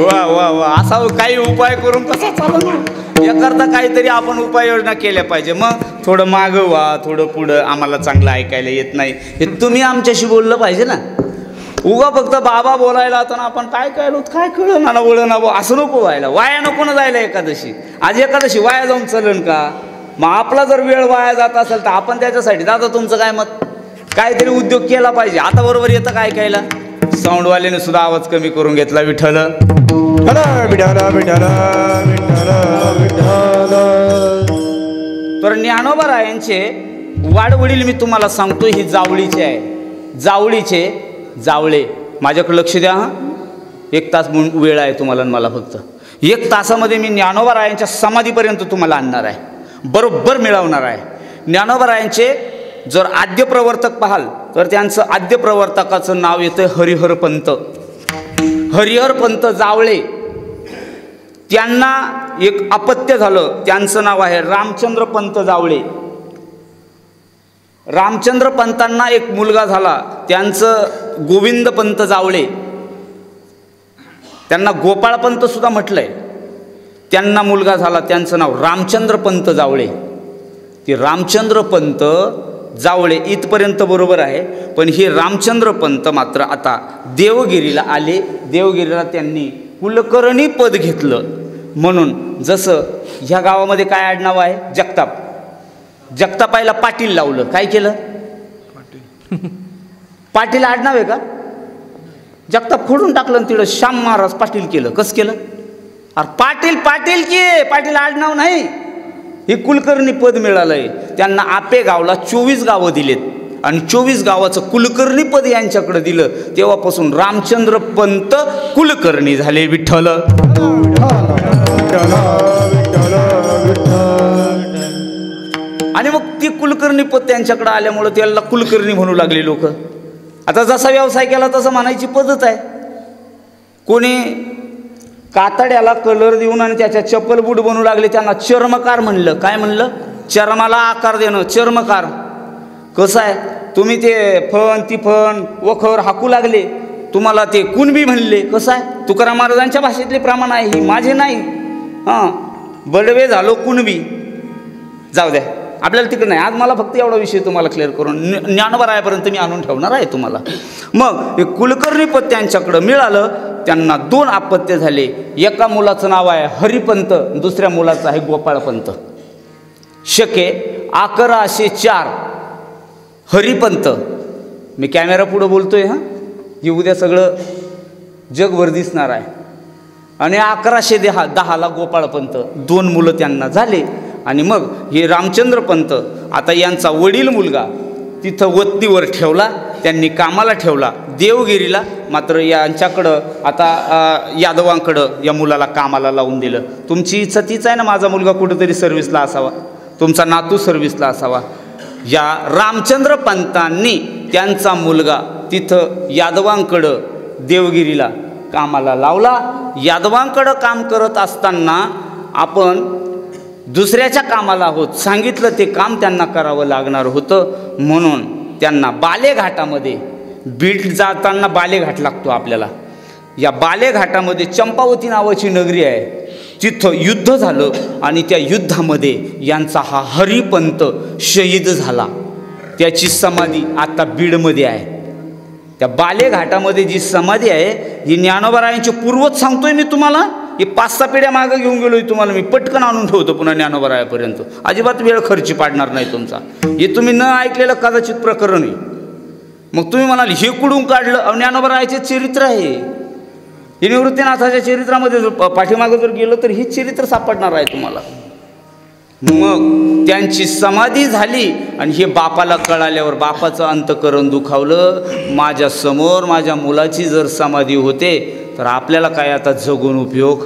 वा असा काही उपाय करून कसा चालू, याकरता काहीतरी आपण उपाययोजना केल्या पाहिजे. मग थोडं मागं व्हा, थोडं पुढं, आम्हाला चांगलं ऐकायला येत नाही हे तुम्ही आमच्याशी बोललं पाहिजे ना. उगा फक्त बाबा बोलायला होता ना, आपण काय कळलं ना वळण ना, असं नको व्हायला. वाया नको ना जायला एकादशी. आज एकादशी वाया जाऊन चलन का? मग आपला जर वेळ वाया जात असेल तर आपण त्याच्यासाठी. दादा, तुमचं काय मत? काहीतरी उद्योग केला पाहिजे. आता बरोबर येतं का ऐकायला? साऊंडवाल्याने सुद्धा आवाज कमी करून घेतला. विठ्ठल तर ज्ञानोबारायांचे वाडवडील मी तुम्हाला सांगतो, ही जावळीचे आहे. जावळे. माझ्याकडे लक्ष द्या हां. 1 तास वेळ आहे तुम्हाला, मला फक्त 1 तासामध्ये मी ज्ञानोबारायांच्या समाधीपर्यंत तुम्हाला आणणार आहे, बरोबर मिळवणार आहे. ज्ञानोबारायांचे जर आद्य प्रवर्तक पाहाल तर त्यांचं आद्य प्रवर्तकाचं नाव येतं हरिहरपंत. हरिहरपंत जावळे. त्यांना एक अपत्य झालं, त्यांचं नाव आहे रामचंद्रपंत जावळे. रामचंद्रपंतांना एक मुलगा झाला, त्यांचं गोविंदपंत जावळे. त्यांना गोपाळपंत सुद्धा म्हटलंय. त्यांना मुलगा झाला, त्यांचं नाव रामचंद्रपंत जावळे. ते रामचंद्रपंत जावळे इथपर्यंत बरोबर आहे. पण हे रामचंद्रपंत मात्र आता देवगिरीला आले. देवगिरीला त्यांनी कुलकर्णी पद घेतलं. म्हणून जसं ह्या गावामध्ये काय आडनाव आहे? जगताप. जगतापायला पाटील लावलं. काय केलं? पाटील आडनाव आहे का? जगताप खोडून टाकलं, तिकडं श्याम महाराज पाटील केलं. कसं केलं? अरे पाटील की पाटील आडनाव नाही. हे कुलकर्णी पद मिळालंय त्यांना. आपे गावला 24 गावं दिलेत आणि 24 गावाचं कुलकर्णी पद यांच्याकडे दिलं. तेव्हापासून रामचंद्र पंत कुलकर्णी झाले. विठ्ठल. आणि मग ती कुलकर्णी पद त्यांच्याकडे आल्यामुळं त्याला कुलकर्णी म्हणू लागले लोक. आता जसा व्यवसाय केला तसं म्हणायची पद्धत आहे. कोणी कातड्याला कलर देऊन आणि त्याच्या चप्पल बूट बनवू लागले, त्यांना चर्मकार म्हणलं. काय म्हणलं? चर्माला आकार देणं, चर्मकार. कसं आहे, तुम्ही ते फण वखर हाकू लागले, तुम्हाला ते कुणबी म्हणले. कसं आहे, तुकाराम महाराजांच्या भाषेतले प्रमाण आहे, ही माझे नाही. हां, बडवे झालो कुणबी. जाऊ द्या, आपल्याला तिकडे नाही. आज मला फक्त एवढा विषय तुम्हाला क्लिअर करून ज्ञानोबारायापर्यंत मी आणून ठेवणार आहे तुम्हाला. मग हे कुलकर्णी पद त्यांच्याकडं मिळालं. त्यांना 2 अपत्य झाले. एका मुलाचं नाव आहे हरिपंत, दुसऱ्या मुलाचं आहे गोपाळपंत. शके 1104 हरिपंत. मी कॅमेरा पुढं बोलतोय हां, हे उद्या सगळं जगभर दिसणार आहे. आणि 1110ला गोपाळपंत. 2 मुलं त्यांना झाले. आणि मग हे रामचंद्रपंत, आता यांचा वडील मुलगा तिथं वत्तीवर ठेवला, त्यांनी कामाला ठेवला देवगिरीला. मात्र यांच्याकडं आता यादवांकडं या मुलाला कामाला लावून दिलं. तुमची इच्छा तीच आहे ना, माझा मुलगा कुठंतरी सर्व्हिसला असावा, तुमचा नातू सर्व्हिसला असावा. या रामचंद्रपंतांनी त्यांचा मुलगा तिथं यादवांकडं देवगिरीला कामाला लावला. यादवांकडं काम करत असताना आपण दुसऱ्याच्या कामाला आहोत, सांगितलं ते काम त्यांना करावं लागणार होतं. म्हणून त्यांना बालेघाटामध्ये, बीड जाताना बालेघाट लागतो आपल्याला, या बालेघाटामध्ये चंपावती नावाची नगरी आहे, तिथं युद्ध झालं आणि त्या युद्धामध्ये यांचा हा हरिपंत शहीद झाला. त्याची समाधी आता बीडमध्ये आहे. त्या बालेघाटामध्ये जी समाधी आहे ही ज्ञानोबारायांची पूर्वज सांगतोय मी तुम्हाला. हे 5-6 पिढ्या मागं घेऊन गेलोय तुम्हाला मी, पटकन आणून ठेवतो पुन्हा ज्ञानोबारायापर्यंत. अजिबात वेळ खर्ची पाडणार नाही तुमचा. हे तुम्ही न ऐकलेलं कदाचित प्रकरण आहे. मग तुम्ही म्हणाल हे कुठून काढलं? ज्ञानोबारायाचे चरित्र आहे हे. निवृत्तीनाथाच्या चरित्रामध्ये पाठीमागं जर गेलं तर हे चरित्र सापडणार आहे तुम्हाला. मग त्यांची समाधी झाली आणि हे बापाला कळाल्यावर बापाचं अंतकरण दुखावलं. माझ्यासमोर माझ्या मुलाची जर समाधी होते तर आपल्याला काय आता जगून उपयोग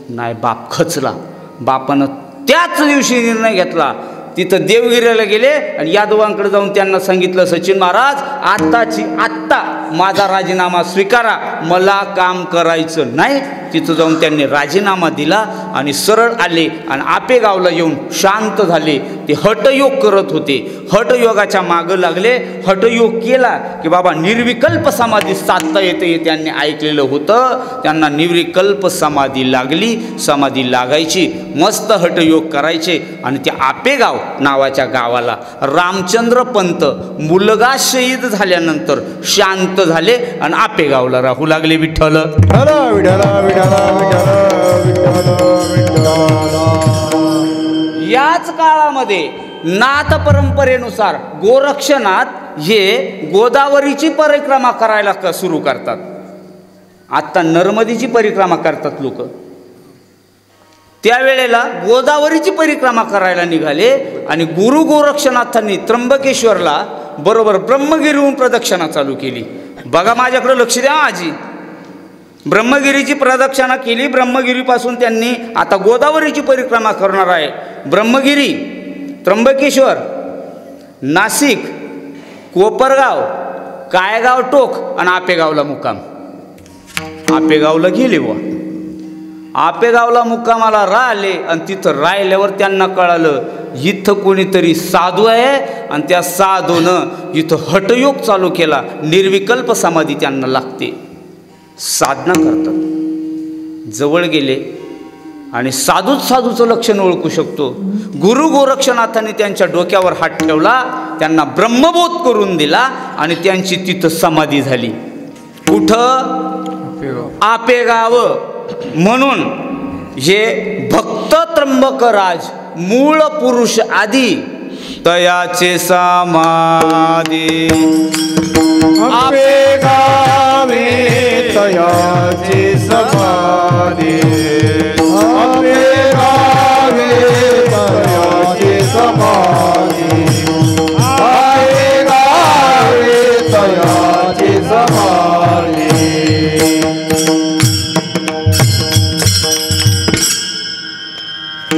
नाही. बाप खचला. बापानं त्याच दिवशी निर्णय घेतला. तिथं देवगिरीला गेले आणि यादवांकडे जाऊन त्यांना सांगितलं, सचिन महाराज आत्ताची आत्ता माझा राजीनामा स्वीकारा, मला काम करायचं नाही. तिथं जाऊन त्यांनी राजीनामा दिला आणि सरळ आले आणि आपेगावला येऊन शांत झाले. ते हठयोग करत होते, हठयोगाच्या मागं लागले. हठयोग केला की बाबा निर्विकल्प समाधी साधता येते हे त्यांनी ऐकलेलं होतं. त्यांना निर्विकल्प समाधी लागली. समाधी लागायची, मस्त हठयोग करायचे. आणि त्या आपेगाव नावाच्या गावाला रामचंद्र पंत मुलगा शहीद झाल्यानंतर शांत झाले आणि आपेगावला राहू लागले. विठ्ठल याच काळामध्ये नाथ परंपरेनुसार गोरक्षनाथ हे गोदावरीची परिक्रमा करायला सुरू करतात. आता नर्मदेची परिक्रमा करतात लोक. त्यावेळेला गोदावरीची परिक्रमा करायला निघाले आणि गुरु गोरक्षनाथांनी त्र्यंबकेश्वरला बरोबर ब्रह्मगिरीहून प्रदक्षिणा चालू केली. बघा माझ्याकडे लक्ष द्या आजी. ब्रह्मगिरीची प्रदक्षिणा केली. ब्रह्मगिरीपासून त्यांनी आता गोदावरीची परिक्रमा करणार आहे. ब्रह्मगिरी, त्र्यंबकेश्वर, नाशिक, कोपरगाव, कायगाव टोक आणि आपेगावला मुक्काम. आपेगावला गेले व आपेगावला मुक्कामाला राहिले आणि तिथं राहिल्यावर त्यांना कळालं इथं कोणीतरी साधू आहे आणि त्या साधूनं इथं हठयोग चालू केला. निर्विकल्प समाधी त्यांना लागते. साधना करतात. जवळ गेले आणि साधूचं लक्षण ओळखू शकतो. गुरु गोरक्षनाथांनी त्यांच्या डोक्यावर हात ठेवला, त्यांना ब्रह्मबोध करून दिला आणि त्यांची तिथं समाधी झाली. कुठं? आपेगाव. म्हणून हे भक्त त्र्यंबकराज मूळ पुरुष आदी तयाचे समाधी आपेगावे तयाचे समाधी आपेगावे तयाचे समाधी आपेगावे तयाचे समाधी.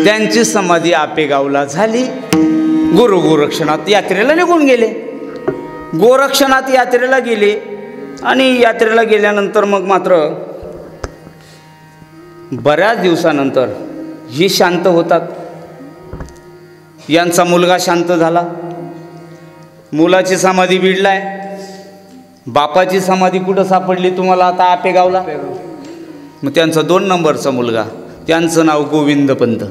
त्यांची समाधी आपेगावला झाली. गुरु गोरक्षनाथ यात्रेला निघून गेले. गोरक्षनाथ यात्रेला गेले आणि यात्रेला गेल्यानंतर मग मात्र बऱ्याच दिवसानंतर ही शांत होतात. यांचा मुलगा शांत झाला. मुलाची समाधी भिडलाय. बापाची समाधी कुठं सापडली तुम्हाला आता? आपेगावला. मग त्यांचा 2 नंबरचा मुलगा, त्यांचं नाव गोविंदपंत.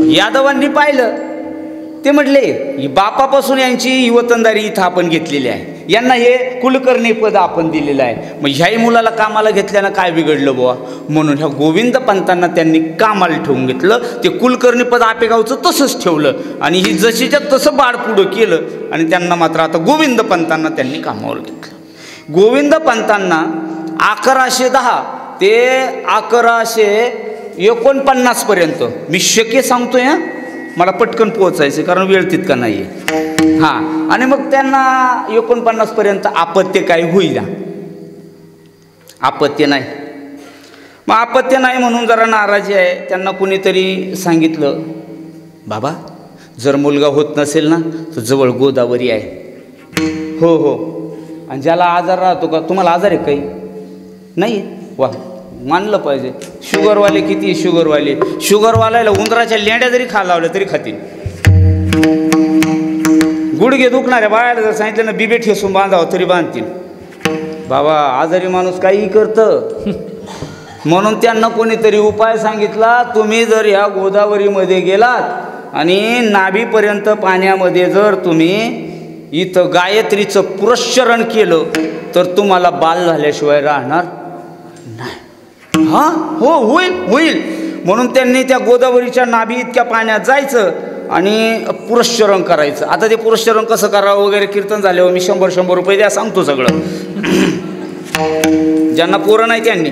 यादवांनी पाहिलं. ते म्हटले बापापासून यांची वतनदारी इथं आपण घेतलेली आहे, यांना हे कुलकर्णी पद आपण दिलेलं आहे. मग ह्याही मुलाला कामाला घेतल्यानं काय बिघडलं बुवा? म्हणून ह्या गोविंदपंतांना त्यांनी कामाला ठेवून घेतलं. ते कुलकर्णी पद आपेगावचं तसंच ठेवलं आणि ही जशीच्या तसं बाळ पुढं केलं आणि त्यांना मात्र आता गोविंदपंतांना त्यांनी कामावर घेतलं. गोविंदपंतांना 1110 ते 1149 पर्यंत मी शक्य सांगतोय हां, मला पटकन पोहोचायचं कारण वेळ तितका नाही आहे. हां, आणि मग त्यांना 49 पर्यंत अपत्य काय होईल? अपत्य नाही. मग अपत्य नाही म्हणून जरा नाराजी आहे. त्यांना कुणीतरी सांगितलं, बाबा जर मुलगा होत नसेल ना तर जवळ गोदावरी आहे. हो हो. आणि ज्याला आजार राहतो का? तुम्हाला आजार आहे काही? नाही. वा, मानलं पाहिजे. शुगरवाले किती शुगरवाले, शुगरवाल्याला उंदराच्या लेंड्या जरी खा लावल्या तरी खातील. गुडघे दुखणाऱ्या बाळाला जर सांगितलं ना बिबे ठेसून बांधावं तरी बांधतील. बाबा आजारी माणूस काही करतं. म्हणून त्यांना कोणीतरी उपाय सांगितला. तुम्ही जर ह्या गोदावरीमध्ये गेलात आणि नाभीपर्यंत पाण्यामध्ये जर तुम्ही इथं गायत्रीचं पुरस्चरण केलं तर तुम्हाला बाल झाल्याशिवाय राहणार नाही. हां हो होईल होईल. म्हणून त्यांनी त्या गोदावरीच्या नाभी इतक्या पाण्यात जायचं आणि पुरस्चरण करायचं. आता ते पुरस्चरण कसं करावं वगैरे कीर्तन झाल्यावर मी 100 रुपये द्या सांगतो सगळं. ज्यांना पोरं नाही त्यांनी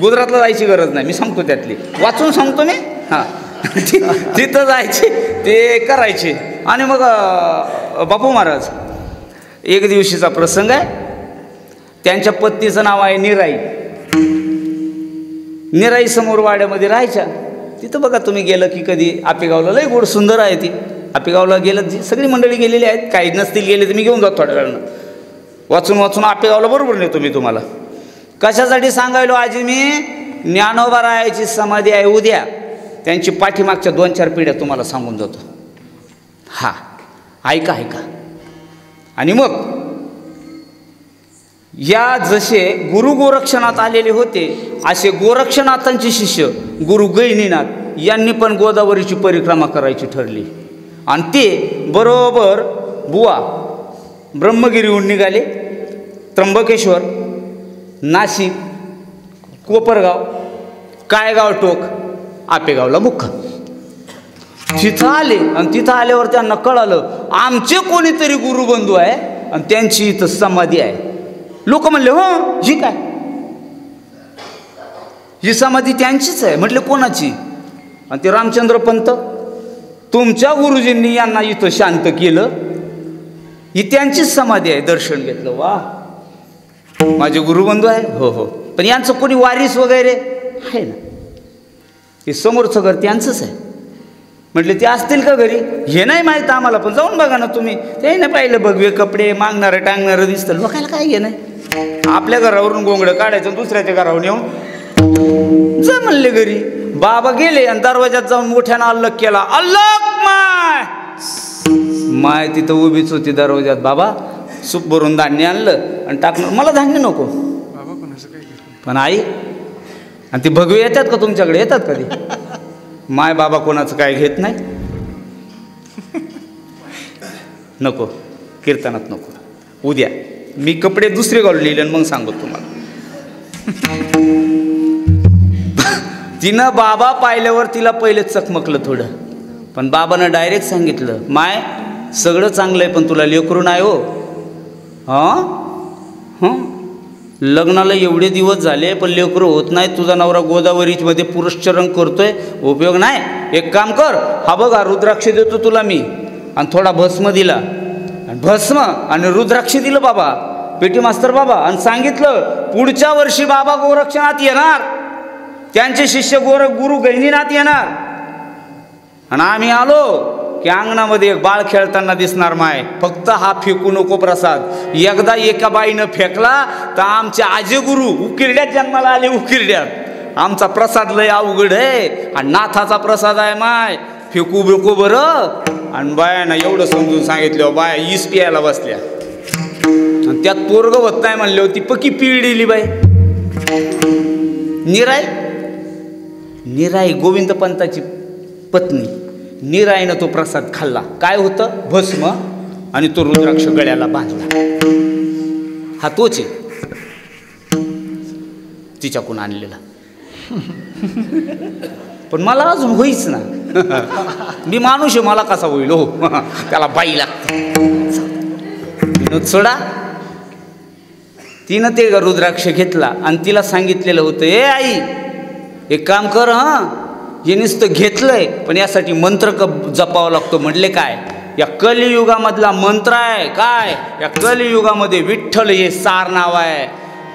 गुजरातला जायची गरज नाही, मी सांगतो त्यातली वाचून सांगतो मी. हां तिथं जायचे ते करायचे. आणि मग बापू महाराज एक दिवशीचा प्रसंग आहे. त्यांच्या पत्नीचं नाव आहे निराई. निराई समोर वाड्यामध्ये राहायच्या. तिथं बघा तुम्ही गेलं की कधी आपेगावला लई गोड सुंदर आहे ती. आपेगावला गेलं जी सगळी मंडळी गेलेली आहेत, काही नसतील गेले तर मी घेऊन जातो थोड्या वेळानं. वाचून वाचून आपेगावला बरोबर नेतो मी तुम्हाला. कशासाठी सांगायलो आजी मी, ज्ञानोबा रायाची समाधी आहे उद्या, त्यांची पाठीमागच्या 2-4 पिढ्या तुम्हाला सांगून जातो. हा ऐका ऐका. आणि मग या जसे गुरु गोरक्षनाथ आलेले होते असे गोरक्षनाथांचे शिष्य गुरु गैनीनाथ यांनी पण गोदावरीची परिक्रमा करायची ठरली. आणि ते बरोबर बुवा ब्रह्मगिरीहून निघाले. त्र्यंबकेश्वर, नाशिक, कोपरगाव, कायगाव टोक, आपेगावला मुक्काम. तिथं आले आणि तिथं आल्यावर त्यांना कळालं आमचे कोणीतरी गुरुबंधू आहे आणि त्यांची इथं समाधी आहे. लोक म्हणले हो ही काय, ही समाधी त्यांचीच आहे. म्हटले कोणाची? आणि ते रामचंद्र पंत, तुमच्या गुरुजींनी यांना इथं शांत केलं, ही त्यांचीच समाधी आहे. दर्शन घेतलं, वा माझे गुरुबंधू आहे. हो हो, पण यांचं कोणी वारीस वगैरे आहे ना? हे समोरचं घर त्यांचंच आहे. म्हटले ते असतील का घरी? हे नाही माहीत आम्हाला, पण जाऊन बघा ना तुम्ही. ते नाही पाहिलं भगवे कपडे मागणारं टांगणारं दिसतं. लोकायला काय घे नाही. आपल्या घरावरून गोंगडं काढायचं दुसऱ्याच्या घरावर येऊन जा म्हणले घरी. बाबा गेले आणि दरवाजात जाऊन मोठ्यानं अल्लक केला. अल्लक माय माय तिथं उभीच होती दरवाजात. बाबा सूप भरून धान्य आणलं आणि टाकलं. मला धान्य नको पण आई. आणि ते भगवे येतात का तुमच्याकडे? येतात कधी? माय बाबा कोणाचं काय घेत नाही. नको कीर्तनात नको. उद्या मी कपडे दुसरे घालून लिहिले आणि मग सांगतो तुम्हाला. तिनं बाबा पाहिल्यावर तिला पहिलेच चकमकलं थोडं, पण बाबानं डायरेक्ट सांगितलं माय सगळं चांगलं आहे पण तुला लेकरू नाही हो. हां लग्नाला एवढे दिवस झाले पण लेकरू होत नाही. तुझा नवरा गोदावरीमध्ये पुरस्चरण करतोय, उपयोग नाही. एक काम कर, हा बघा रुद्राक्ष देतो तुला मी. आणि थोडा भस्म दिला आणि भस्म आणि रुद्राक्ष दिलं बाबा पेटी मास्तर बाबा. आणि सांगितलं पुढच्या वर्षी बाबा गोरक्षनाथ येणार, त्यांचे शिष्य गुरु गैनीनाथ येणार. आणि आम्ही आलो की अंगणामध्ये एक बाळ खेळताना दिसणार माय. फक्त हा फेकू नको प्रसाद. एकदा एका बाईनं फेकला तर आमचे आजे गुरु उकिरड्यात जन्माला आले. उकिरड्यात आमचा प्रसाद लय अवघड आहे आणि नाथाचा प्रसाद आहे माय. फेकू बिकू बरं. आणि बायानं एवढं समजून सांगितलं बाया ईस प्यायला बसल्या आणि त्यात पोरग होत नाही म्हणले होती. पक्की पिळलेली बाई. निराई गोविंद पंताची पत्नी. निराईनं तो प्रसाद खाल्ला. काय होतं? भस्म आणि तो रुद्राक्ष गळ्याला बांधला. हा तोच आहे तिच्याकडून आणलेला. पण मला अजून होईच ना. मी माणूस आहे, मला कसा होईल हो? त्याला बाई लागते. सोडा. तिनं ते रुद्राक्ष घेतला आणि तिला सांगितलेलं होतं ए आई एक काम कर, हां हे नुसतं घेतलंय पण यासाठी मंत्र जपावा लागतो. म्हटले काय? या कलियुगामधला मंत्र आहे. काय? या कलियुगामध्ये विठ्ठल हे सार नाव आहे.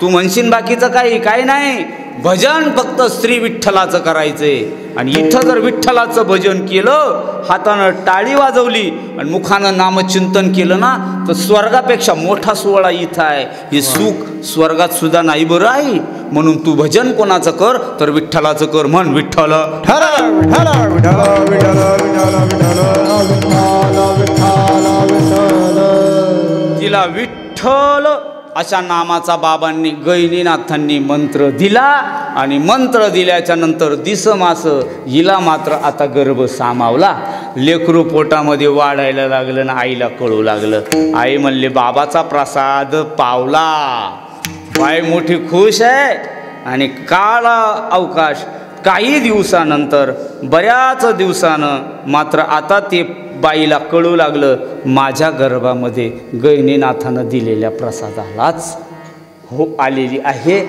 तू म्हणशील बाकीचं काही नाही, भजन फक्त श्री विठ्ठलाचं करायचंय. आणि इथं जर विठ्ठलाचं भजन केलं, हातानं टाळी वाजवली आणि मुखानं नामचिंतन केलं ना, तर स्वर्गापेक्षा मोठा सोहळा इथं आहे. हे सुख स्वर्गात सुद्धा नाही बरं आहे. म्हणून तू भजन कोणाचं कर तर विठ्ठलाचं कर. म्हण विठ्ठल तिला विठ्ठल अशा नामाचा बाबांनी गहिनीनाथांनी मंत्र दिला. आणि मंत्र दिल्याच्या नंतर दिसमास हिला मात्र आता गर्भ सामावला. लेकरू पोटामध्ये वाढायला लागलं ना आईला कळू लागलं. आई म्हणले बाबाचा प्रसाद पावला. बाई मोठी खुश आहे. आणि काळा अवकाश काही दिवसानंतर बऱ्याच दिवसानं मात्र आता ते बाईला कळू लागलं माझ्या गर्भामध्ये गहिनीनाथानं दिलेल्या प्रसादालाच हो आलेली आहे.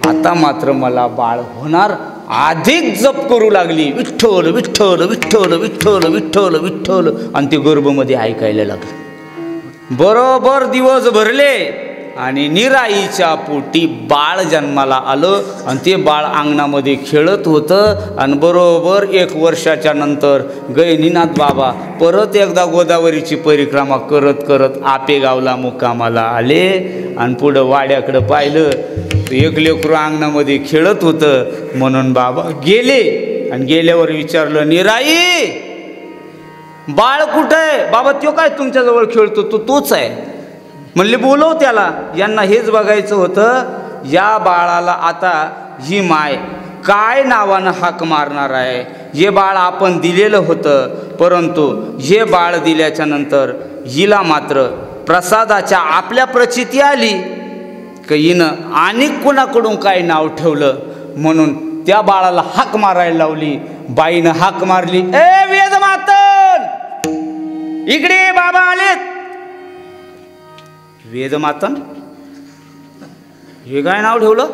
आता मात्र मला बाळ होणार. अधिक जप करू लागली विठ्ठल विठ्ठल विठ्ठल विठ्ठल विठ्ठल विठ्ठल. आणि ते गर्भमध्ये ऐकायला लागलं. बरोबर दिवस भरले आणि निराईच्या पोटी बाळ जन्माला आलं. आणि ते बाळ अंगणामध्ये खेळत होतं. आणि बरोबर 1 वर्षाच्या नंतर गहिनीनाथ बाबा परत एकदा गोदावरीची परिक्रमा करत करत आपेगावला मुक्कामाला आले. आणि पुढं वाड्याकडं पाहिलं तर एक लेकरू अंगणामध्ये खेळत होतं. म्हणून बाबा गेले. आणि गेल्यावर विचारलं निराई बाळ कुठं आहे? बाबा तो काय तुमच्याजवळ खेळतो? तोच आहे. म्हणले बोलव त्याला. यांना हेच बघायचं होतं या बाळाला आता ही माय काय नावानं हाक मारणार आहे. हे बाळ आपण दिलेलं होतं, परंतु हे बाळ दिल्याच्या नंतर हिला मात्र प्रसादाच्या आपल्या प्रचिती आली की हिनं आणि कोणाकडून काय नाव ठेवलं. म्हणून त्या बाळाला हाक मारायला लावली. बाईनं हाक मारली, ए वेदमातन इकडे बाबा आलेत. वेदमातन हे काय नाव ठेवलं?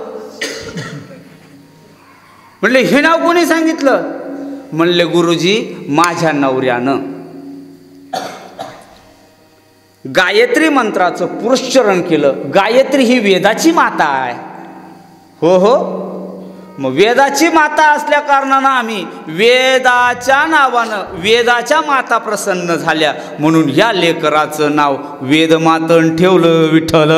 म्हणले हे नाव कोणी सांगितलं? म्हणले गुरुजी माझ्या नवऱ्यानं गायत्री मंत्राचं पुरस्चरण केलं. गायत्री ही वेदाची माता आहे. हो हो, मग वेदाची माता असल्या कारणानं आम्ही वेदाच्या नावानं वेदाच्या माता प्रसन्न झाल्या म्हणून या लेकराचं नाव वेदमातन ठेवलं. विठ्ठल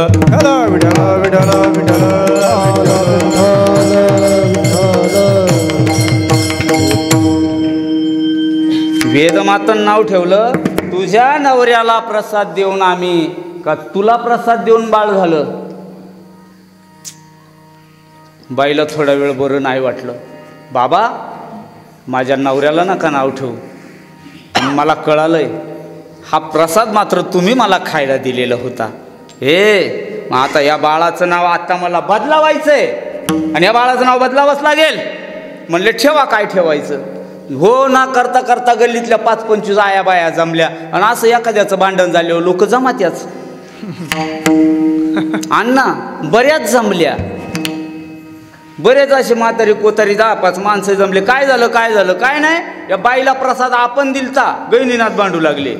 वेदमातन नाव ठेवलं. तुझ्या नवऱ्याला प्रसाद देऊन आम्ही का तुला प्रसाद देऊन बाळ झालं? बाईला थोडा वेळ बरं नाही वाटलं. बाबा माझ्या नवऱ्याला नका नाव ठेवू. मला कळालंय हा प्रसाद मात्र तुम्ही मला खायला दिलेला होता. हे मग आता या बाळाचं नाव आता मला बदलावायचंय आणि या बाळाचं नाव बदलावंच लागेल. म्हणले ठेवा काय ठेवायचं. हो ना करता करता गल्लीतल्या 5-25 आया बाया जमल्या. आणि असं एखाद्याचं भांडण झाल्यावर लोक जमात्याच. अण्णा बऱ्याच जमल्या. बरेच असे म्हातारी कोतारी 10-5 माणसं जमले. काय झालं काय झालं? काय नाही, या बाईला प्रसाद आपण दिलता. गहिनीनाथ भांडू लागले.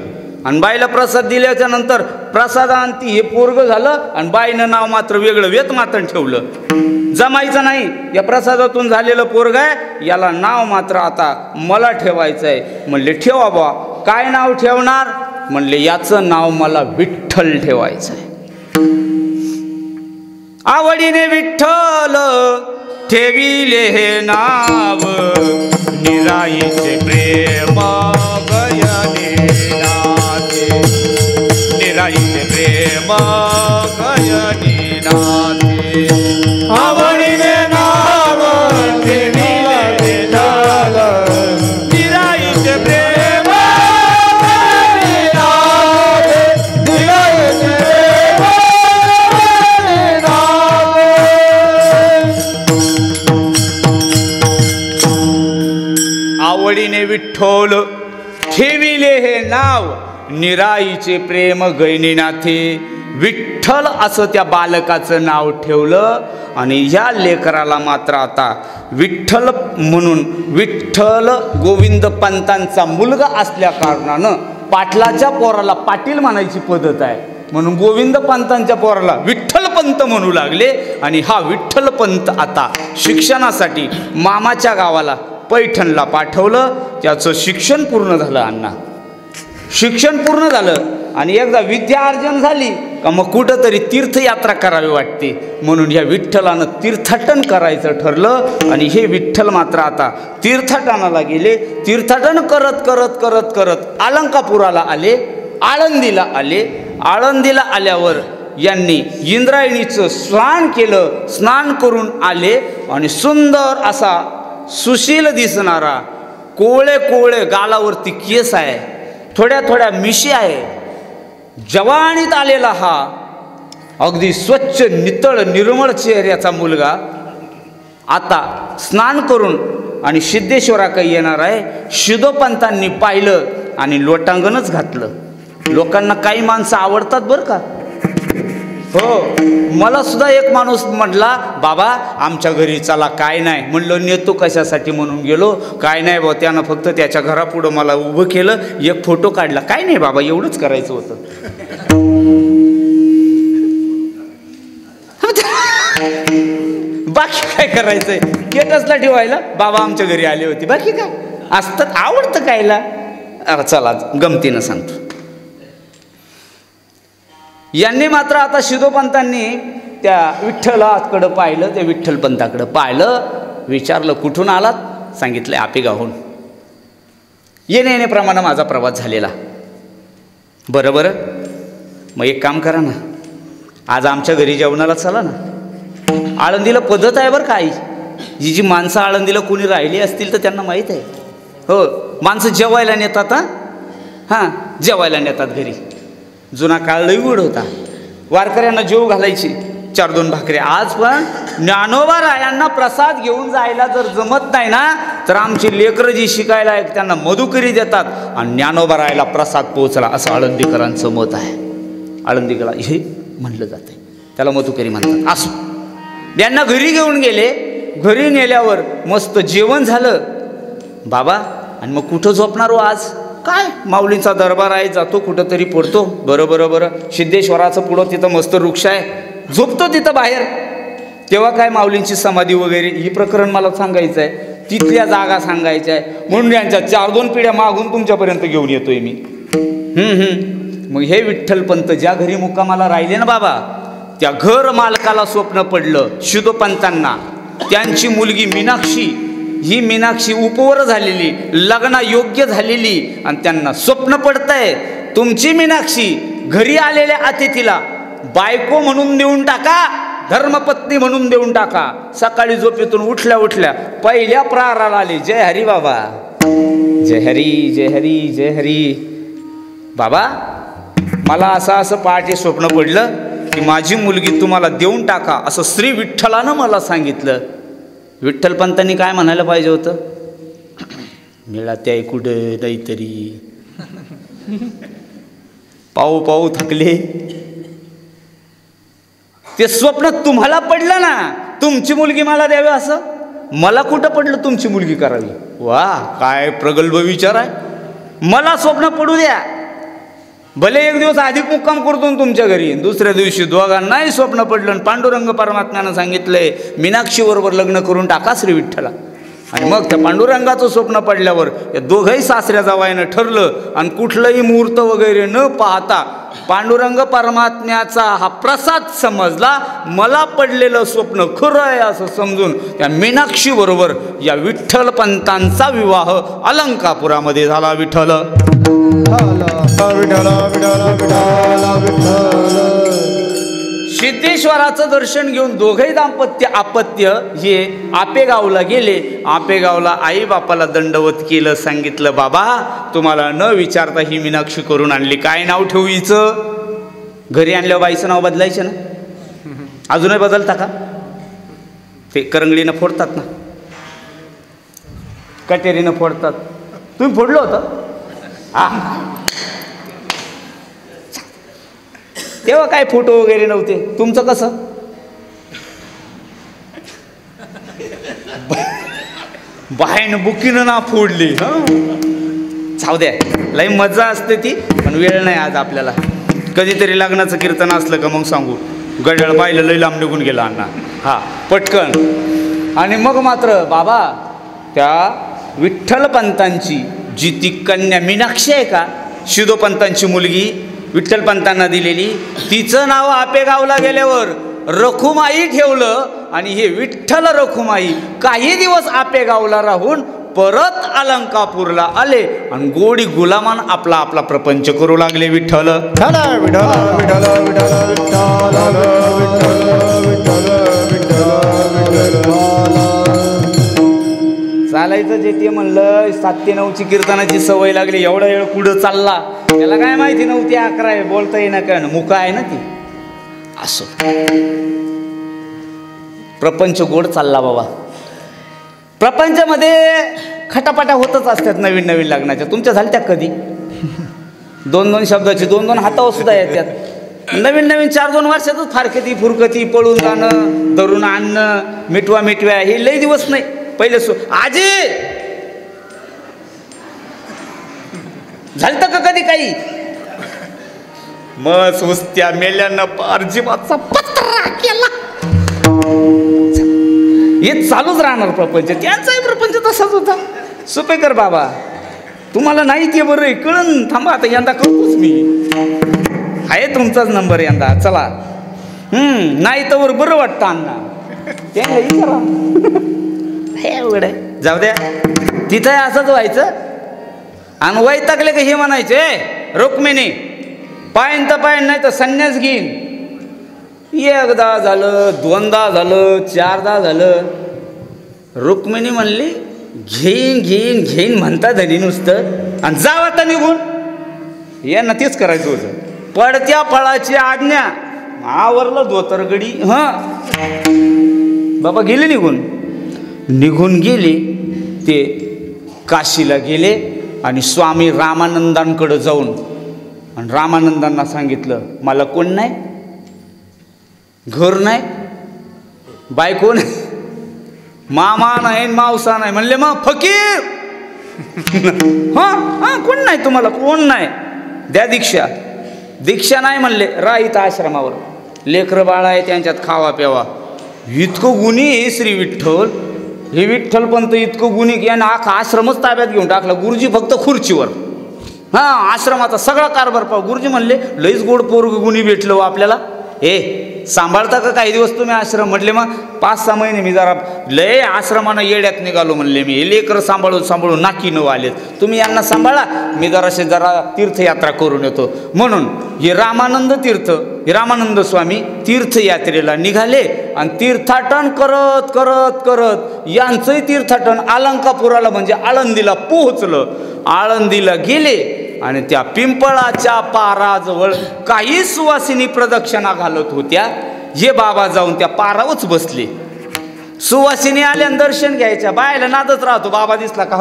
आणि बाईला प्रसाद दिल्याच्या नंतर प्रसादांती हे पोरग झालं आणि बाईनं नाव मात्र वेगळं वेदमातन ठेवलं. जमायचं नाही. या प्रसादातून झालेलं पोरग आहे, याला नाव मात्र आता मला ठेवायचं आहे. म्हणले ठेवा बा. काय नाव ठेवणार? म्हणले याचं नाव मला विठ्ठल ठेवायचं आहे. आवडीने विठ्ठल ठेविले हे नाव, निराईचे प्रेम गयने नाथे, निराईचे प्रेम गयने नाथे. आवडीने नाव ठेविले विठ्ठल, निराईचे प्रेम गयने नाथे, निराईचे प्रेम गयने नाथे. आवडीने विठ्ठल ठेविले हे नाव, निराईचे प्रेम गहिनीनाथे. विठ्ठल असं त्या बालकाचं नाव ठेवलं. आणि ह्या लेकराला मात्र आता विठ्ठल म्हणून विठ्ठल गोविंद पंतांचा मुलगा असल्या कारणानं पाटलाच्या पोराला पाटील म्हणायची पद्धत आहे. म्हणून गोविंद पंतांच्या पोराला विठ्ठल पंत म्हणू लागले. आणि हा विठ्ठल पंत आता शिक्षणासाठी मामाच्या गावाला पैठणला पाठवलं. त्याचं शिक्षण पूर्ण झालं. अण्णा शिक्षण पूर्ण झालं आणि एकदा विद्या अर्जन झाली का मग कुठंतरी तीर्थयात्रा करावी वाटते. म्हणून या विठ्ठलानं तीर्थाटन करायचं ठरलं. आणि हे विठ्ठल मात्र आता तीर्थाटनाला गेले. तीर्थाटन करत करत करत करत अलंकापुराला आले, आळंदीला आले. आळंदीला आल्यावर यांनी इंद्रायणीचं स्नान केलं. स्नान करून आले आणि सुंदर असा सुशील दिसणारा कोवळे कोवळे गालावरती केस आहे, थोड्या थोड्या मिशी आहे, जवानीत आलेला हा अगदी स्वच्छ नितळ निर्मळ चेहऱ्याचा मुलगा आता स्नान करून आणि सिद्धेश्वराकडे येणार आहे. शिदोपंतांनी पाहिलं आणि लोटांगणच घातलं. लोकांना काही माणसं आवडतात बरं का. हो, मला सुद्धा एक माणूस म्हटला, बाबा आमच्या घरी चला. काय नाही म्हणलं, नेतो कशासाठी म्हणून गेलो. काय नाही बा, त्यानं फक्त त्याच्या घरापुढं मला उभं केलं, एक फोटो काढला. काय नाही बाबा, एवढंच करायचं होतं. बाकी काय करायचंय, स्टेटसला ठेवायला बाबा आमच्या घरी आले होते. बाकी काय असतात, आवडतं कायला. चला गमतीनं सांगतो. यांनी मात्र आता शिदोपंतांनी त्या विठ्ठलाकडं पाहिलं, त्या विठ्ठलपंताकडं पाहिलं, विचारलं कुठून आलात. सांगितलं आपेगावहून. येण्याप्रमाणे माझा प्रवास झालेला. बरं बरं, मग एक काम करा ना, आज आमच्या घरी जेवणाला चला ना. आळंदीला पद्धत आहे बरं का आई. जी जी माणसं आळंदीला कोणी राहिली असतील तर त्यांना माहीत आहे. हो, माणसं जेवायला नेतात. हां, जेवायला नेतात घरी. जुना काळ लई गोड होता. वारकऱ्यांना जेव घालायची 4-2 भाकऱ्या. आज पण ज्ञानोबा रायांना प्रसाद घेऊन जायला जर जमत नाही ना, तर आमची लेकरं जी शिकायला आहेत त्यांना मधुकरी देतात आणि ज्ञानोबा रायाला प्रसाद पोहोचला असं आळंदीकरांचं मत आहे. आळंदीकरा हे म्हणलं जाते, त्याला मधुकरी म्हणतात. असं त्यांना घरी घेऊन गेले. घरी नेल्यावर मस्त जेवण झालं बाबा. आणि मग कुठं झोपणार हो आज. काय माऊलींचा दरबार आहे, जातो कुठंतरी पडतो. बरं सिद्धेश्वराचं पुढं तिथं मस्त वृक्ष आहे, झोपतो तिथं बाहेर. तेव्हा काय माऊलींची समाधी वगैरे ही प्रकरण मला सांगायचं आहे, तिथल्या जागा सांगायच्या आहे. म्हणून यांच्या 4-2 पिढ्या मागून तुमच्यापर्यंत घेऊन येतोय मी. मग हे विठ्ठलपंत ज्या घरी मुक्कामाला राहिले ना बाबा, त्या घर मालकाला स्वप्न पडलं शिदोपंतांना. त्यांची मुलगी मीनाक्षी, ही मीनाक्षी उपवर झालेली, लग्ना योग्य झालेली. आणि त्यांना स्वप्न पडतंय तुमची मीनाक्षी घरी आलेल्या अतिथीला बायको म्हणून देऊन टाका, धर्मपत्नी म्हणून देऊन टाका. सकाळी झोपेतून उठल्या उठल्या पहिल्या प्रहाराला आले, जय हरी बाबा, जय हरी जय हरी जय हरी. बाबा मला असं पहाटे स्वप्न पडलं की माझी मुलगी तुम्हाला देऊन टाका असं श्री विठ्ठलानं मला सांगितलं. विठ्ठलपंतांनी काय म्हणायला पाहिजे होतं, मिळात्या कुठं नाहीतरी. पाहू पाहू थकले. ते स्वप्न तुम्हाला पडलं ना, तुमची मुलगी मला द्यावी असं. मला कुठं पडलं तुमची मुलगी करावी. वा, काय प्रगल्भ विचार आहे. मला स्वप्न पडू द्या. भले एक दिवस अधिक मुक्काम करतो तुमच्या घरी, दुसऱ्या दिवशी दोघांनाही स्वप्न पडलं. पांडुरंग परमात्म्यानं सांगितलंय मीनाक्षी बरोबर लग्न करून टाका श्री विठ्ठला. आणि मग त्या पांडुरंगाचं स्वप्न पडल्यावर या दोघंही सासऱ्या जावयानं ठरलं. आणि कुठलंही मुहूर्त वगैरे न पाहता पांडुरंग परमात्म्याचा हा प्रसाद समजला. मला पडलेलं स्वप्न खरं आहे असं समजून त्या मीनाक्षी बरोबर या विठ्ठलपंतांचा विवाह अलंकापुरामध्ये झाला. विठ्ठल सिद्धेश्वराचं दर्शन घेऊन दोघंही दाम्पत्य आपत्य हे आपेगावला गेले. आपेगावला आई बापाला दंडवत केलं. सांगितलं बाबा तुम्हाला न विचारता ही मीनाक्षी करून आणली, काय नाव ठेवू हिचं. घरी आणल्यावर बाईचं नाव बदलायचं ना. अजूनही बदलता का. ते करंगळीनं फोडतात ना, कटेरीनं फोडतात. तुम्ही फोडलं होतं हा, तेव्हा काय फोटो वगैरे नव्हते. तुमचं कसं बाहेरनं बुकीनं ना फोडली. जाऊ द्या, लई मजा असते ती, पण वेळ नाही आज आपल्याला. कधीतरी लग्नाचं कीर्तन असलं का मग सांगू. गड्याळ पाहिलं लई लांब निघून गेला अण्णा. हा पटकन. आणि मग मात्र बाबा त्या विठ्ठलपंतांची जी ती कन्या मीनाक्षी आहे का, शिदोपंतांची मुलगी विठ्ठलपंतांना दिलेली, तिचं नाव आपेगावला गेल्यावर रखुमाई ठेवलं. आणि हे विठ्ठल रखुमाई काही दिवस आपेगावला राहून परत अलंकापूरला आले आणि गोडी गुलामान आपला आपला प्रपंच करू लागले. विठ्ठल विठ्ठल विठ्ठल विठ्ठल विठ्ठल चालायचं जे ते म्हणलं 7 ते 9ची कीर्तनाची सवय लागली. एवढा वेळ पुढं चालला, त्याला काय माहिती 9 ते 11 आहे, बोलता येईना काय ना, मुका आहे ना ती. असो प्रपंच गोड चालला बाबा. प्रपंचामध्ये खटापटा होतच असतात नवीन नवीन लग्नाच्या. तुमच्या झाल्या त्या कधी 2-2 शब्दाची 2-2 हातावर सुद्धा येतात. नवीन नवीन 4-2 वर्षातच फारकती फुरकती, पळून जाणं, धरून आणणं, मिठवा मिठव्या, हे लई दिवस नाही. पहिले आजी झालतं का कधी काही? मग सुस्त्या मेल्यानं पारजीवाचा पत्रा केला. हे चालूच राहणार प्रपंच. त्यांचाही प्रपंच तसाच होता. सुपेकर बाबा तुम्हाला नाही ते बरं आहे, कळण. थांबा आता यंदा करतोच मी, आहे तुमचाच नंबर यंदा. चला नाही तर बरं वाटतं अण्णा, त्यांना विचारा. हे एवढं आहे, जाऊ द्या. तिथं असंच व्हायचं. आणि वैतागले का हे म्हणायचे, रुक्मिणी पायन तर पायन, नाही तर संन्यास घेईन. एकदा झालं, 2दा झालं, 4दा झालं. रुक्मिणी म्हणली घेईन घेईन घेईन म्हणता धनी नुसतं, आणि जाव आता निघून. यांना तेच करायचं होतं. पडत्या फळाची आज्ञा, आवरलं धोतरगडी. बाबा गेले निघून गेले. ते काशीला गेले आणि स्वामी रामानंदांकडे जाऊन, आणि रामानंदांना सांगितलं मला कोण नाही, घर नाही, बायको नाही, मामा नाही, मावसा नाही. म्हणले मग फकीर कोण नाही तुम्हाला, कोण नाही, द्या दीक्षा. दीक्षा नाही म्हणले, राहित आश्रमावर, लेकरं बाळ आहे त्यांच्यात खावा प्यावा. इतकं गुणी हे श्री विठ्ठल, हे विठ्ठलपंत इतकं गुणी की यानं आखा आश्रमच ताब्यात घेऊन टाकला. गुरुजी फक्त खुर्चीवर, आश्रमाचा सगळा कारभार पाहू. गुरुजी म्हणले लईच गोड पोरग गुणी भेटलो आपल्याला. सांभाळता का काही दिवस तुम्ही आश्रम? म्हटले मग 5-6 महिने मी जरा लय आश्रमानं येड्यात निघालो. म्हणले मी लेकरं सांभाळून नाकी न आलेत, तुम्ही यांना सांभाळा, मी जरा तीर्थयात्रा करून येतो. म्हणून हे रामानंद तीर्थ, हे रामानंद स्वामी तीर्थयात्रेला निघाले. आणि तीर्थाटन करत करत करत यांचंही तीर्थाटन अलंकापुराला म्हणजे आळंदीला पोहोचलं. आळंदीला गेले आणि त्या पिंपळाच्या पाराजवळ काही सुवासिनी प्रदक्षिणा घालत होत्या. हे बाबा जाऊन त्या पारावच बसले. सुवासिनी आल्यानं दर्शन घ्यायच्या, बायला नादच राहतो. बाबा दिसला का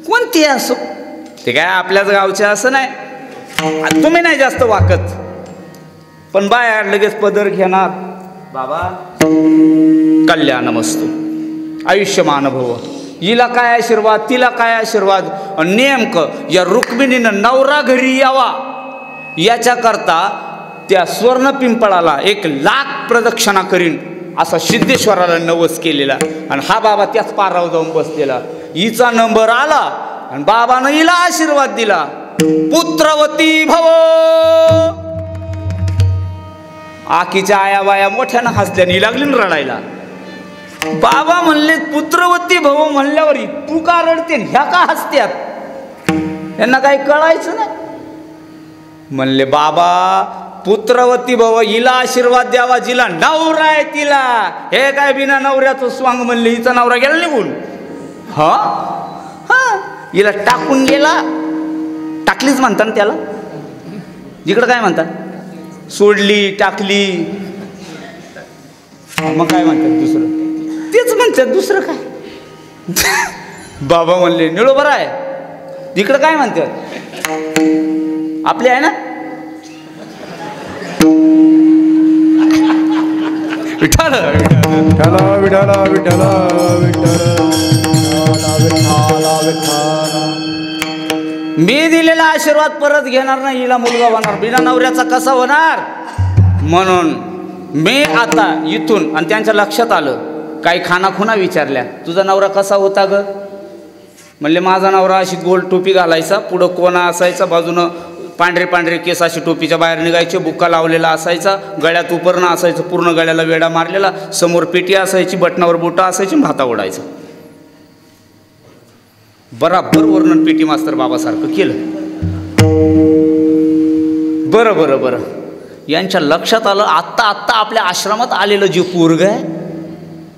कोणती असो, ते काय आपल्याच गावच्या असं नाही. तुम्ही नाही जास्त वाकत, पण बाया लगेच पदर घेणार. बाबा कल्याणमस्तु, आयुष्यमान भव. हिला काय आशीर्वाद, तिला काय आशीर्वाद. नेमकं या रुक्मिणीनं नवरा घरी यावा याच्याकरता त्या स्वर्ण पिंपळाला 1,00,000 प्रदक्षिणा करीन असा सिद्धेश्वराला नवस केलेला. आणि हा बाबा त्याच पारावर जाऊन बसलेला. हिचा नंबर आला आणि बाबानं हिला आशीर्वाद दिला, पुत्रवती भव. आकीच्या आया बाया मोठ्यानं हसल्याने लागली ना रडायला. बाबा म्हणले पुत्रवती भव म्हणल्यावर तू का रडते, ह्या का हसत्यात? यांना काही कळायचं नाही. म्हणले बाबा पुत्रवती भव, हिला आशीर्वाद द्यावा, जिला नवरा आहे तिला. हे काय बिना नवऱ्याचं स्वांग म्हणले, हिचा नवरा गेला निघून. हिला टाकून गेला, टाकलीच म्हणतात ना त्याला, जिकडं काय म्हणतात, सोडली टाकली, मग काय म्हणतात दुसरं, तेच म्हणतात दुसरं काय. बाबा म्हणले निळो बरं आहे, इकडं काय म्हणतात आपले आहे ना. विठ्ठल विठ्ठल विठ्ठल विठ्ठल मी दिलेला आशीर्वाद परत घेणार नाही. हिला मुलगा होणार, बिना नवऱ्याचा कसा होणार? म्हणून मी आता इथून, आणि त्यांच्या लक्षात आलं, काही खानाखुना विचारल्या, तुझा नवरा कसा होता ग? म्हणले माझा नवरा अशी गोल टोपी घालायचा, पुढं कोणा असायचा, बाजूनं पांढरे पांढरे केस अशी टोपीच्या बाहेर निघायचे, बुक्का लावलेला असायचा, गळ्यात उपरणं असायचं, पूर्ण गळ्याला वेडा मारलेला, समोर पेटी असायची, बटनावर बोटं असायची, भाता ओढायचा. बराबर वर्णन पेटी मास्तर बाबासारखं केलं. बरं बरं बरं, यांच्या लक्षात आलं आत्ता आत्ता आपल्या आश्रमात आलेलं जे पोरग आहे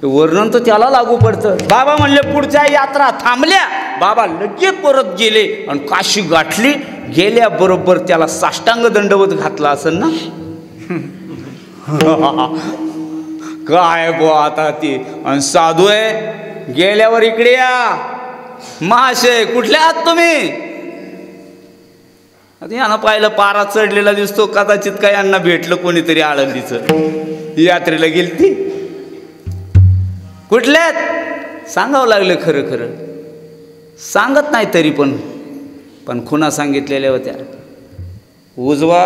वर्णन तर त्याला लागू पडतं. बाबा म्हणले पुढच्या यात्रा थांबल्या, बाबा लगेच परत गेले आणि काशी गाठली. गेल्याबरोबर त्याला साष्टांग दंडवत घातला असेल ना. काय बुवा आता ती, आणि साधू आहे. गेल्यावर इकडे या महाशय, कुठले आहात तुम्ही? आता यानं पाहिलं पारा चढलेला दिसतो, कदाचित काय यांना भेटलं कोणीतरी आळंदीचं, यात्रेला गेलती. कुठल्यात सांगावं लागलं, खरं खरं सांगत नाही तरी पण खुणा सांगितलेल्या होत्या. उजवा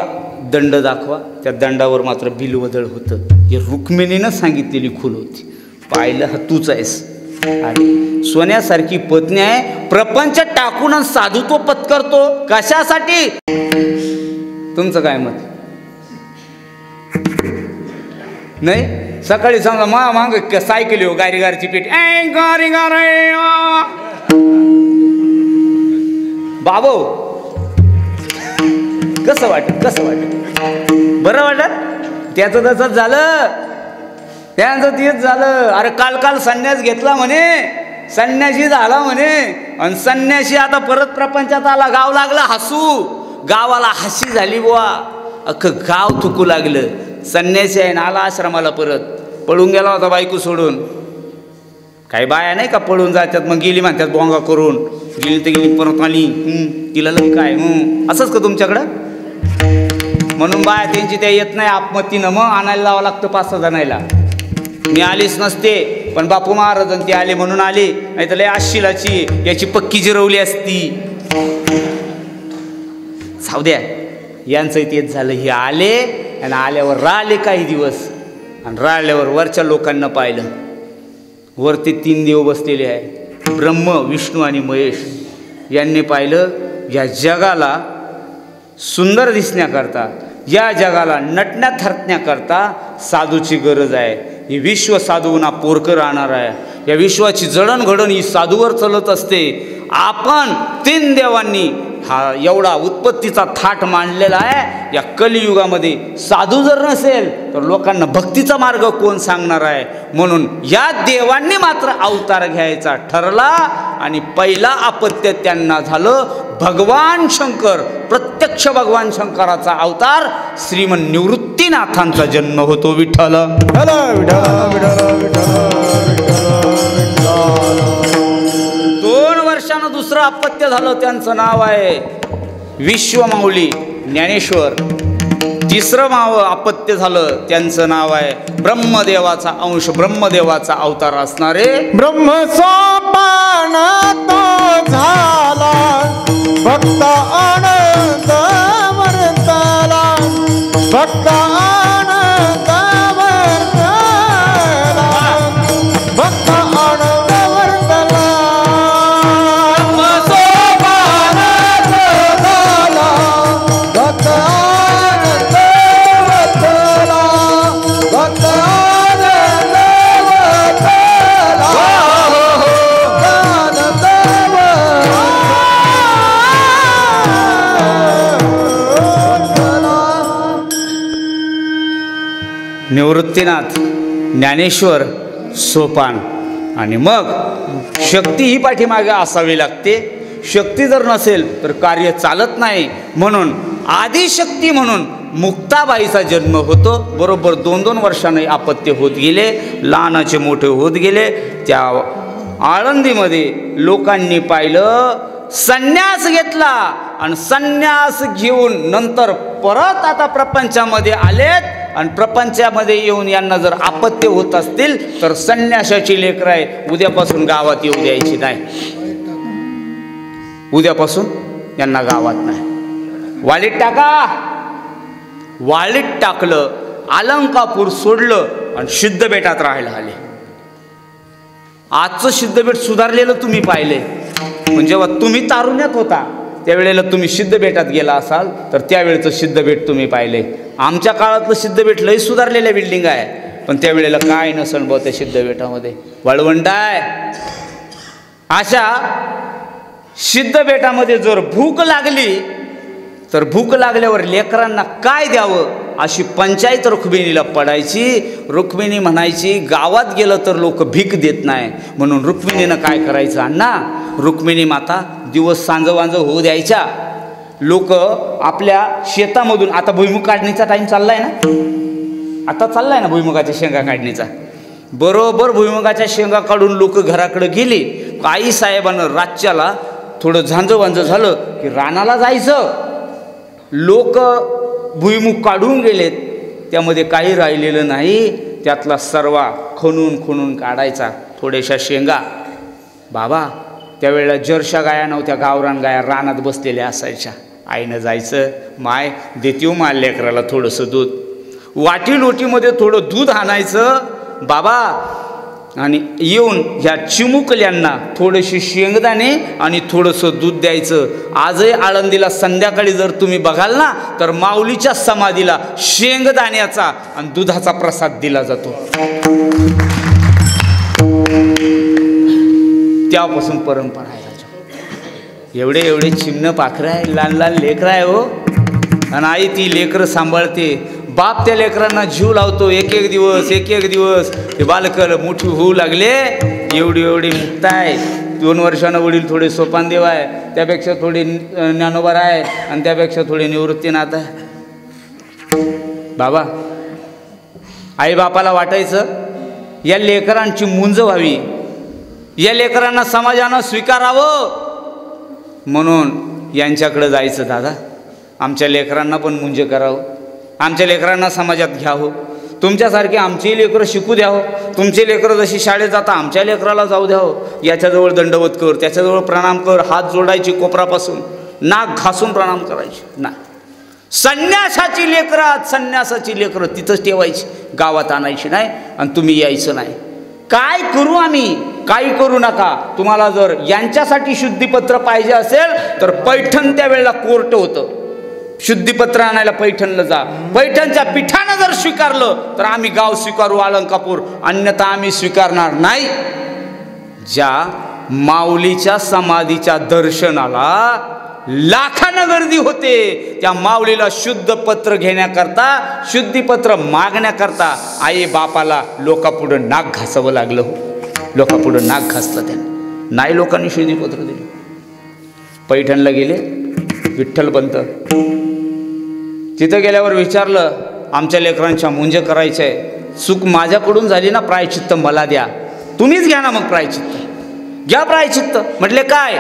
दंड दाखवा, त्या दंडावर मात्र बिलवदळ होतं. हे रुक्मिणीनं सांगितलेली खून होती. पाहिलं हा तूच आहेस. आणि सोन्यासारखी पत्नी आहे, प्रपंच टाकून साधुत्व पत्करतो कशासाठी? तुमचं काय मत? नाही सकाळी समजा माग सायकल येऊ, गारी गारची पेट, गारी गार बाबो, कसं वाटत? कसं वाटत? बरं वाटत? त्याचं तसंच झालं, त्यांचं तेच झालं. अरे काल संन्यास घेतला म्हणे, संन्यासी झाला म्हणे, आणि संन्यासी आता परत प्रपंचात आला. गाव लागला हसू, गावाला हसी झाली बुवा, अख्खं गाव थुकू लागलं. संन्यासी आहे ना, आला आश्रमाला, परत पळून गेला होता बायको सोडून. काही बाया नाही का पळून जातात, मग गेली म्हणतात बोंगा करून, गेली तर गेली परत आली, तिला लई काय असंच का तुमच्याकडं? म्हणून बाया त्यांची त्या येत नाही आपत्तीनं, मग आणायला लावावं लागतं 5-6 जणायला. मी आलीच नसते, पण बापू महाराज ते आले म्हणून आले, नाही तर लय आशिलाची याची पक्की जिरवली असती. जाऊ द्या, यांचं तेच झालं. हे आले आणि आल्यावर राहिले काही दिवस, आणि राहिल्यावर वरच्या लोकांना पाहिलं. वरती 3 देव बसलेले आहे, ब्रह्म, विष्णू आणि महेश. यांनी पाहिलं या जगाला सुंदर दिसण्याकरता, या जगाला नटण्या थरण्याकरता साधूची गरज आहे. हे विश्व साधूंना पोरकं राहणार आहे. या विश्वाची जडणघडण ही साधूवर चालत असते. आपण 3 देवांनी हा एवढा उत्पत्तीचा थाट मांडलेला आहे. या कलियुगामध्ये साधू जर नसेल तर लोकांना भक्तीचा मार्ग कोण सांगणार आहे? म्हणून या देवांनी मात्र अवतार घ्यायचा ठरला, आणि पहिला अपत्य त्यांना झालं भगवान शंकर. प्रत्यक्ष भगवान शंकराचा अवतार श्रीमन निवृत्तीनाथांचा जन्म होतो. विठ्ठल 2 वर्षानं दुसरं अपत्य झालं, त्यांचं नाव आहे विश्वमाऊली ज्ञानेश्वर. 3रं अपत्य झालं, त्यांचं नाव आहे ब्रह्मदेवाचा अंश, ब्रह्मदेवाचा अवतार असणारे ब्रह्मसोपान तो झाला, भक्त आनंद वर्तला, भक्त आनंद वर्तला, भक्त आनंद वर्तला. ब्रह्मसोपान तो झाला, भक्त आनंद वर्तला, भक्त आनंद वर्तला, आनंद निवृत्तीनाथ, ज्ञानेश्वर, सोपान. आणि मग शक्ती ही पाठीमागे असावी लागते. शक्ती जर नसेल तर कार्य चालत नाही. म्हणून आदिशक्ती म्हणून मुक्ताबाईचा जन्म होतो. बरोबर 2-2 वर्षांनी अपत्य होत गेले, लहानाचे मोठे होत गेले. त्या आळंदीमध्ये लोकांनी पाहिलं, संन्यास घेतला, आणि संन्यास घेऊन नंतर परत आता प्रपंचामध्ये आलेत. आणि प्रपंचामध्ये येऊन यांना जर अपत्य होत असतील तर संन्यासाची लेकरं आहे, उद्यापासून गावात येऊ द्यायची नाही. उद्यापासून यांना गावात नाही. वाळीत टाका. वाळीत टाकलं अलंकापूर सोडलं आणि सिद्धबेटात राहायला आले. आजचं सिद्धबेट सुधारलेलं तुम्ही पाहिले, पण जेव्हा तुम्ही तारुण्यात होता त्यावेळेला तुम्ही सिद्धबेटात गेला असाल तर त्यावेळेचं सिद्धबेट तुम्ही पाहिले. आमच्या काळातलं सिद्धबेट लई सुधारलेल्या बिल्डिंग आहे, पण त्यावेळेला काय नसल बघ त्या सिद्धबेटामध्ये, वळवंट आहे. अशा सिद्धबेटामध्ये जर भूक लागली तर भूक लागल्यावर लेकरांना काय द्यावं अशी पंचायत रुक्मिणीला पडायची. रुक्मिणी म्हणायची गावात गेलं तर लोक भीक देत नाही, म्हणून रुक्मिणीनं काय करायचं अण्णा, रुक्मिणी माता दिवस सांजवांज होऊ द्यायच्या. लोक आपल्या शेतामधून, आता भुईमुग काढणीचा टाईम चाललाय ना, आता चाललाय ना भुईमुगाच्या शेंगा काढणीचा, बरोबर भुईमुगाच्या शेंगा काढून लोक घराकडे गेली. आई साहेबानं रातच्याला थोडं झांजवांज झालं की रानाला जायचं. लोक भुईमुग काढून गेलेत, त्यामध्ये काही राहिलेलं नाही, त्यातला सर्वा खणून काढायचा, थोड्याशा शेंगा. बाबा त्यावेळेला जरशा गाया नव्हत्या, गावरान गाया रानात बसलेल्या असायच्या. आईनं जायचं, माय देतीव माल लेकराला थोडंसं दूध, वाटी लोटीमध्ये थोडं दूध आणायचं बाबा, आणि येऊन ह्या चिमुकल्यांना थोडेसे शेंगदाणे आणि थोडंसं दूध द्यायचं. आजही आळंदीला संध्याकाळी जर तुम्ही बघाल ना तर माऊलीच्या समाधीला शेंगदाण्याचा आणि दुधाचा प्रसाद दिला जातो. त्यापासून परंपरा आहे. एवढे चिमणं पाखरं आहे, लहान लेकरं आहे हो, आणि आई ती लेकरं सांभाळते. बाप त्या लेकरांना जीव लावतो. एक एक दिवस ते बालकर मोठी होऊ लागले, एवढी मुक्ताय. 2 वर्षानं वडील थोडे सोपानदेव आहे, त्यापेक्षा थोडी ज्ञानोबा आहे, आणि त्यापेक्षा थोडी निवृत्तीनाथ आहे. बाबा आई बापाला वाटायचं या लेकरांची मुंज व्हावी, या लेकरांना समाजानं स्वीकारावं, म्हणून यांच्याकडे जायचं. दादा आमच्या लेकरांना पण मुंज करावं, आमच्या लेकरांना समाजात घ्यावं, तुमच्यासारखे आमची लेकरं शिकू द्यावं, तुमचे लेकरं जशी शाळेत जाता आमच्या लेकराला जाऊ द्यावं. याच्याजवळ दंडवत कर, त्याच्याजवळ प्रणाम कर, हात जोडायची कोपरापासून, नाक घासून प्रणाम करायची. ना संन्यासाची लेकरं तिथंच ठेवायची, गावात आणायची नाही, आणि तुम्ही यायचं नाही. काय करू आम्ही, काही करू नका. तुम्हाला जर यांच्यासाठी शुद्धीपत्र पाहिजे असेल तर पैठण त्यावेळेला कोर्ट होतं, शुद्धीपत्र आणायला पैठणला जा. पैठणच्या पीठानं जर स्वीकारलं तर आम्ही गाव स्वीकारू अलंकापूर, अन्यथा आम्ही स्वीकारणार नाही. ज्या माऊलीच्या समाधीच्या दर्शनाला लाखानं गर्दी होते, त्या माऊलीला शुद्ध पत्र घेण्याकरता, शुद्धीपत्र मागण्याकरता आई बापाला लोकापुढं नाक घासावं लागलं. लोकापुढं नाक घासलं त्याने, नाही लोकांनी शुद्धीपत्र दिलं. पैठणला गेले, विठ्ठलपंत तिथं गेल्यावर विचारलं, आमच्या लेकरांच्या मुंज करायचं आहे, चूक माझ्याकडून झाली ना, प्रायचित्त मला द्या. तुम्हीच घ्या ना मग प्रायचित्त, घ्या प्रायचित्त. म्हटले काय,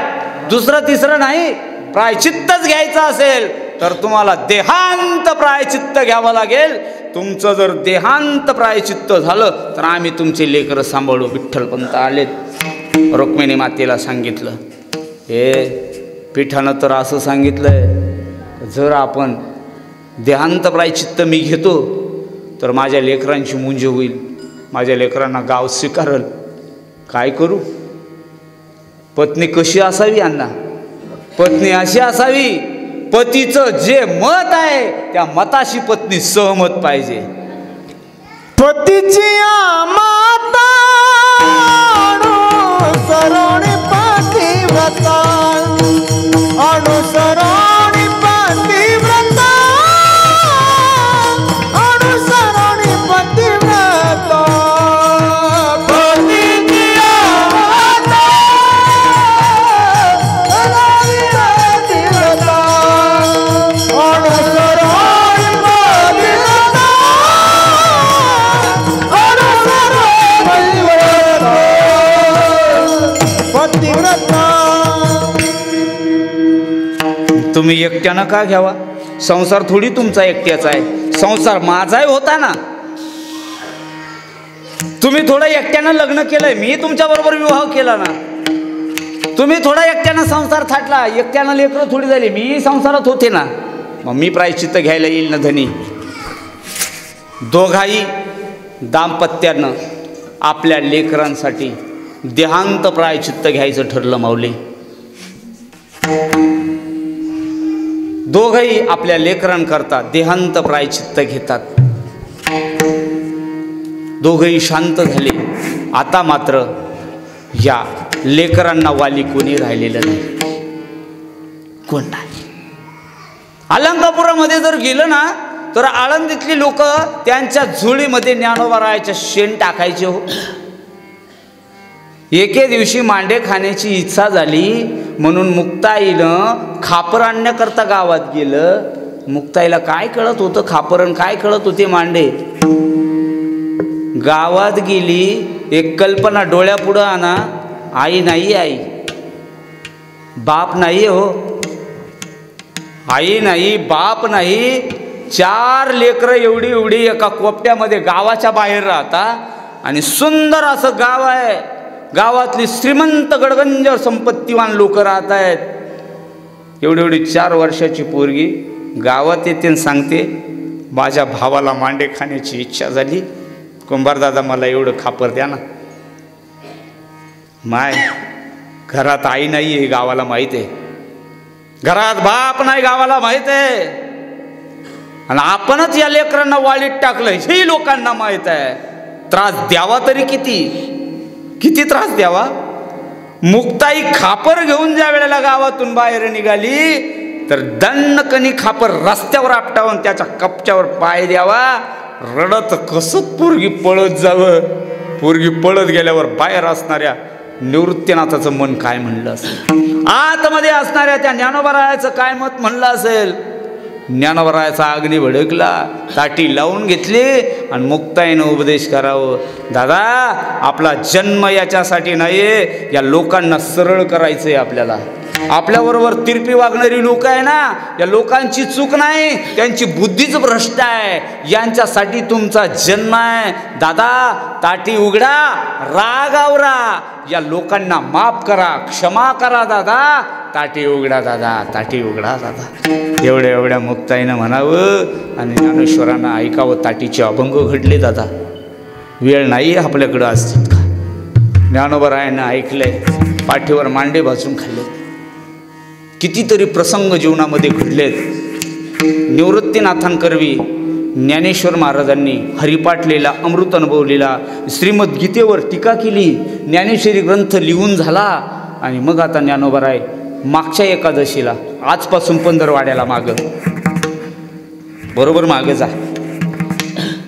दुसरं तिसरं नाही, प्रायचित्तच घ्यायचं असेल तर तुम्हाला देहांत प्रायचित्त घ्यावं लागेल. तुमचं जर देहांत प्रायचित्त झालं तर आम्ही तुमचे लेकरं सांभाळू. विठ्ठलपंत आलेत, रुक्मिणी मातेला सांगितलं, हे पीठानं तर असं सांगितलंय, जर आपण देहांत प्रायचित्त मी घेतो तर माझ्या लेकरांची मुंज होईल, माझ्या लेकरांना गाव स्वीकारल. काय करू? पत्नी कशी असावी अण्णा? पत्नी अशी असावी, पतीचं जे मत आहे त्या मताशी पत्नी सहमत पाहिजे. पतीची माता अनुसरणी पतिव्रता, अनुसरणी पतिव्रता, अनुसरणी पतिव्रता. पतीची माता पतिव्रता, अनुसरणी पतिव्रता, पतिव्रता. तुम्ही एकट्यानं का घ्यावा? संसार थोडी तुमचा एकट्याचा आहे, संसार माझाही होता ना. तुम्ही थोडं एकट्यानं लग्न केलंय, मी तुमच्याबरोबर विवाह केला ना. तुम्ही थोडा एकट्यानं संसार थाटला, एकट्यानं लेकरं थोडी झाली, मी संसारात होते ना. मग मी प्रायश्चित्त घ्यायला येईल ना धनी. दोघाही दाम्पत्यानं आपल्या लेकरांसाठी देहांत प्रायचित्त घ्यायचं ठरलं माऊली. दोघंही आपल्या लेकरांकरता देहांत प्रायचित्त घेतात. दोघंही शांत झाले. आता मात्र या लेकरांना वाली कोणी राहिलेलं नाही, कोण नाही. अलंकापुरामध्ये जर गेलं ना तर आळंदीतली लोक त्यांच्या झोळीमध्ये ज्ञानोबारायाचं शेण टाकायचे हो. एके दिवशी मांडे खाण्याची इच्छा झाली म्हणून मुक्ताईनं खापर आणण्याकरता गावात गेलं. मुक्ताईला काय कळत होतं खापरण, काय कळत होते मांडे. गावात गेली, एक कल्पना डोळ्यापुढं आणा. आई नाही, आई बाप नाही हो, आई नाही बाप नाही. 4 लेकरं एवढी एवढी एका कोपट्यामध्ये गावाच्या बाहेर राहता आणि सुंदर असं गाव आहे. गावातली श्रीमंत गडगंज संपत्तीवान लोक राहत आहेत. एवढी एवढी 4 वर्षाची पोरगी गावात येते आणि सांगते माझ्या भावाला मांडे खाण्याची इच्छा झाली, कुंभारदादा मला एवढं खापर द्या ना. माय घरात आई नाही आहे गावाला माहीत आहे, घरात बाप नाही गावाला माहीत आहे, आणि आपणच या लेकरांना वाळीत टाकलंय हे लोकांना माहीत आहे. त्रास द्यावा तरी किती किती त्रास द्यावा. मुक्ताई खापर घेऊन ज्या वेळेला गावातून बाहेर निघाली तर दणकणी खापर रस्त्यावर आपटावून त्याच्या कपच्यावर पाय द्यावा. रडत कसं पोरगी पळत जावं. पोरगी पळत गेल्यावर बाहेर असणाऱ्या निवृत्तीनाथाचं मन काय म्हणलं असेल, आतमध्ये असणाऱ्या त्या ज्ञानोबारायाचं काय मत म्हणलं असेल. ज्ञानोबारायाचा अग्नी भडकला, ताटी लावून घेतली आणि मुक्ताईनं उपदेश करावं. दादा आपला जन्म याच्यासाठी नाहीये, या लोकांना सरळ करायचंय आपल्याला. आपल्याबरोबर तिरपी वागणारी लोक आहे ना, या लोकांची चूक नाही, त्यांची बुद्धीच भ्रष्ट आहे. यांच्यासाठी तुमचा जन्म आहे. दादा ताटी उघडा, राग आवरा, या लोकांना माफ करा, क्षमा करा. दादा ताटी उघडा, दादा ताटी उघडा दादा. एवढ्या एवढ्या मुक्ताईनं म्हणावं आणि ज्ञानेश्वरांना ऐकावं. ताटीचे अभंग घडले दादा. वेळ नाही आपल्याकडं असतील का. ज्ञानोबारायांना ऐकलंय, पाठीवर मांडे भाजून खाल्ले. कितीतरी प्रसंग जीवनामध्ये घडलेत. निवृत्तीनाथांकरवी ज्ञानेश्वर महाराजांनी हरिपाठ लिहिला, अमृत अनुभवलेला, श्रीमद्गीतेवर टीका केली, ज्ञानेश्वरी ग्रंथ लिहून झाला. आणि मग आता ज्ञानोबाराय मागच्या एकादशीला आजपासून पंधरवाड्याला मागं बरोबर मागं जा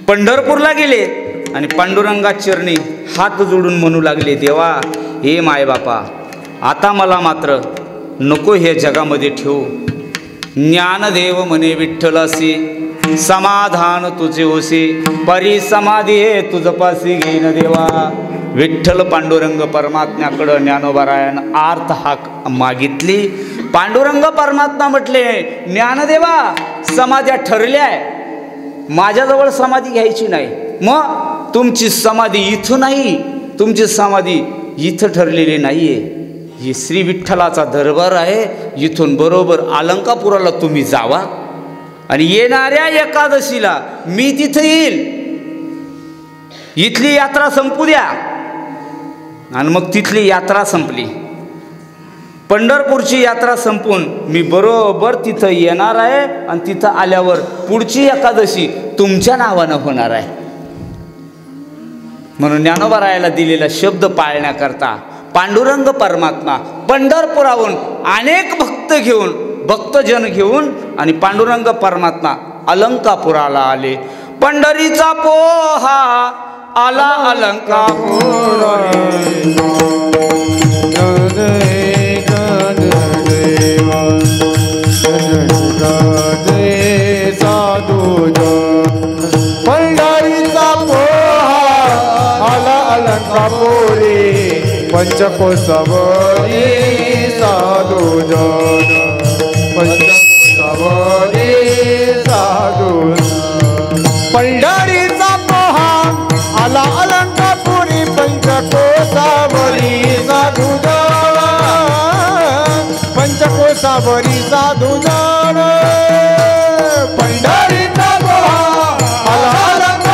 पंढरपूरला गेले आणि पांडुरंगा चरणी हात जोडून म्हणू लागले, देवा हे माय बापा आता मला मात्र नको हे जगामध्ये ठेवू. ज्ञानदेव म्हणे विठ्ठलासी समाधान तुझे होसे, परी समाधी हे तुझपासी घेईन देवा. विठ्ठल पांडुरंग परमात्म्याकडं ज्ञानोबारायानं आर्त हाक मागितली. पांडुरंग परमात्मा म्हटले, ज्ञानदेवा समाध्या ठरल्याय, माझ्याजवळ समाधी घ्यायची नाही. मग तुमची समाधी इथं नाही, तुमची समाधी इथं ठरलेली नाहीये. ही श्री विठ्ठलाचा दरबार आहे, इथून बरोबर अलंकापुराला तुम्ही जावा आणि येणाऱ्या एकादशीला मी तिथं येईल. इथली यात्रा संपू द्या. आणि मग तिथली यात्रा संपली, पंढरपूरची यात्रा संपून मी बरोबर तिथं येणार आहे आणि तिथं आल्यावर पुढची एकादशी तुमच्या नावानं होणार आहे. म्हणून ज्ञानोबारायाला दिलेला शब्द पाळण्याकरता पांडुरंग परमात्मा पंढरपुराहून अनेक भक्तजन घेऊन आणि पांडुरंग परमात्मा अलंकापुराला आले. पंढरीचा पोहा आला अलंकापुर. पंढरीचा पोहा आला अलंकापुरी, पंचकोसावरी साधूजन, पंचकोसावरी साधूजन. पंढरीचा पोहा आला अलंकापुरी, पंचकोसावरी साधूजन, पंचकोसावरी साधूजन. पंढरीचा पोहा आला अलंकापुरी,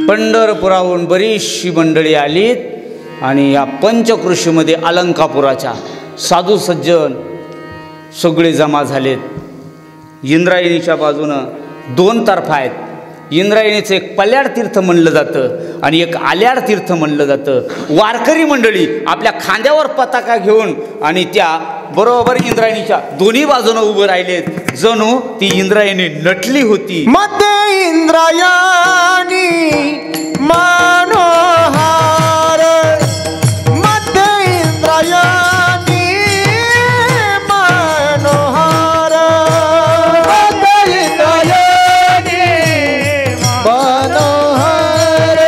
पंढरपुराहून बरीचशी मंडळी आलीत आणि या पंचकृषीमध्ये अलंकापुराच्या साधू सज्जन सगळे जमा झालेत. इंद्रायणीच्या बाजूनं 2 तर्फा आहेत. इंद्रायणीचं एक पल्याड तीर्थ म्हणलं जातं आणि एक आल्याड तीर्थ म्हणलं जातं. वारकरी मंडळी आपल्या खांद्यावर पताका घेऊन आणि त्या बरोबर इंद्रायणीच्या दोन्ही बाजूनं उभं राहिलेत, जणू ती इंद्रायणी नटली होती. मध्ये इंद्रायणी मनोहार, मध्ये इंद्रायणी मनोहार, मध्ये इंद्रायणी मनोहार,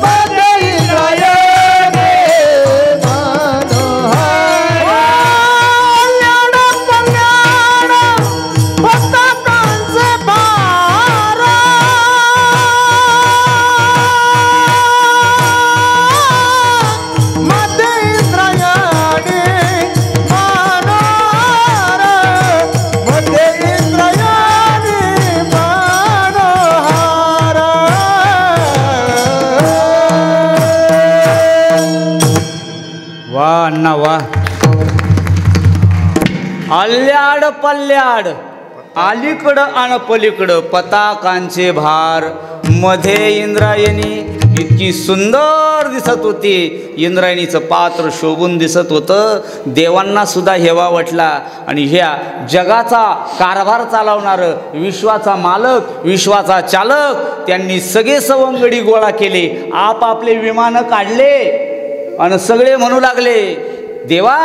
मध्ये इंद्रायणी मनोहार. कल्याण कल्याण पताकांचे भार, मध्ये इंद्रायणी मनोहार, मध्ये इंद्रायणी मनोहार. वा अण्णा वा. आल्याड पल्याड, अलीकडं आणि पलीकडं पताकांचे भार, मध्ये इंद्रायणी इतकी सुंदर दिसत होती. इंद्रायणीचं पात्र शोभून दिसत होतं. देवांना सुद्धा हेवा वाटला आणि ह्या जगाचा कारभार चालवणारं, विश्वाचा मालक, विश्वाचा चालक, त्यांनी सगळे सवंगडी गोळा केले, आपापले विमानं काढले आणि सगळे म्हणू लागले, देवा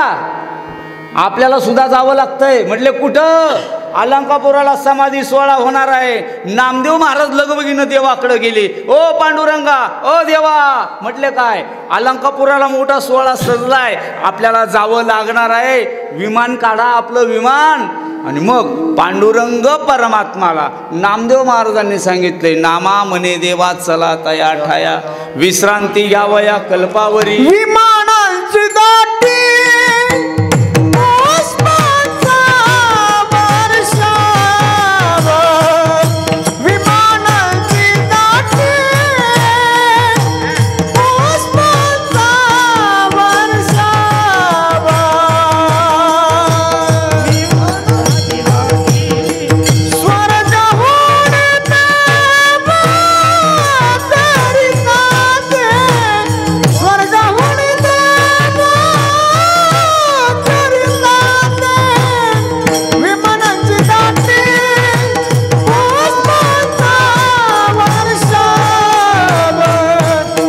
आपल्याला सुद्धा जावं लागतंय. म्हटले कुठं? अलंकापुराला समाधी सोहळा होणार आहे. नामदेव महाराज लगबगीनं देवाकडे गेले. ओ पांडुरंगा, ओ देवा. म्हटले काय? अलंकापुराला मोठा सोहळा सजलाय, आपल्याला जावं लागणार आहे. विमान काढा, आपलं विमान. आणि मग पांडुरंग परमात्माला नामदेव महाराजांनी सांगितले, नामा मने देवा चला तया ठाया, विश्रांती घ्यावया कल्पावरी. विमानांची दाटी पुष्पांचा वर्षाव, विमानांची दाटी पुष्पांचा वर्षाव. स्वर्गहून देव करितात, स्वर्गहून देव करितात, विमानांची दाटी पुष्पांचा वर्षाव,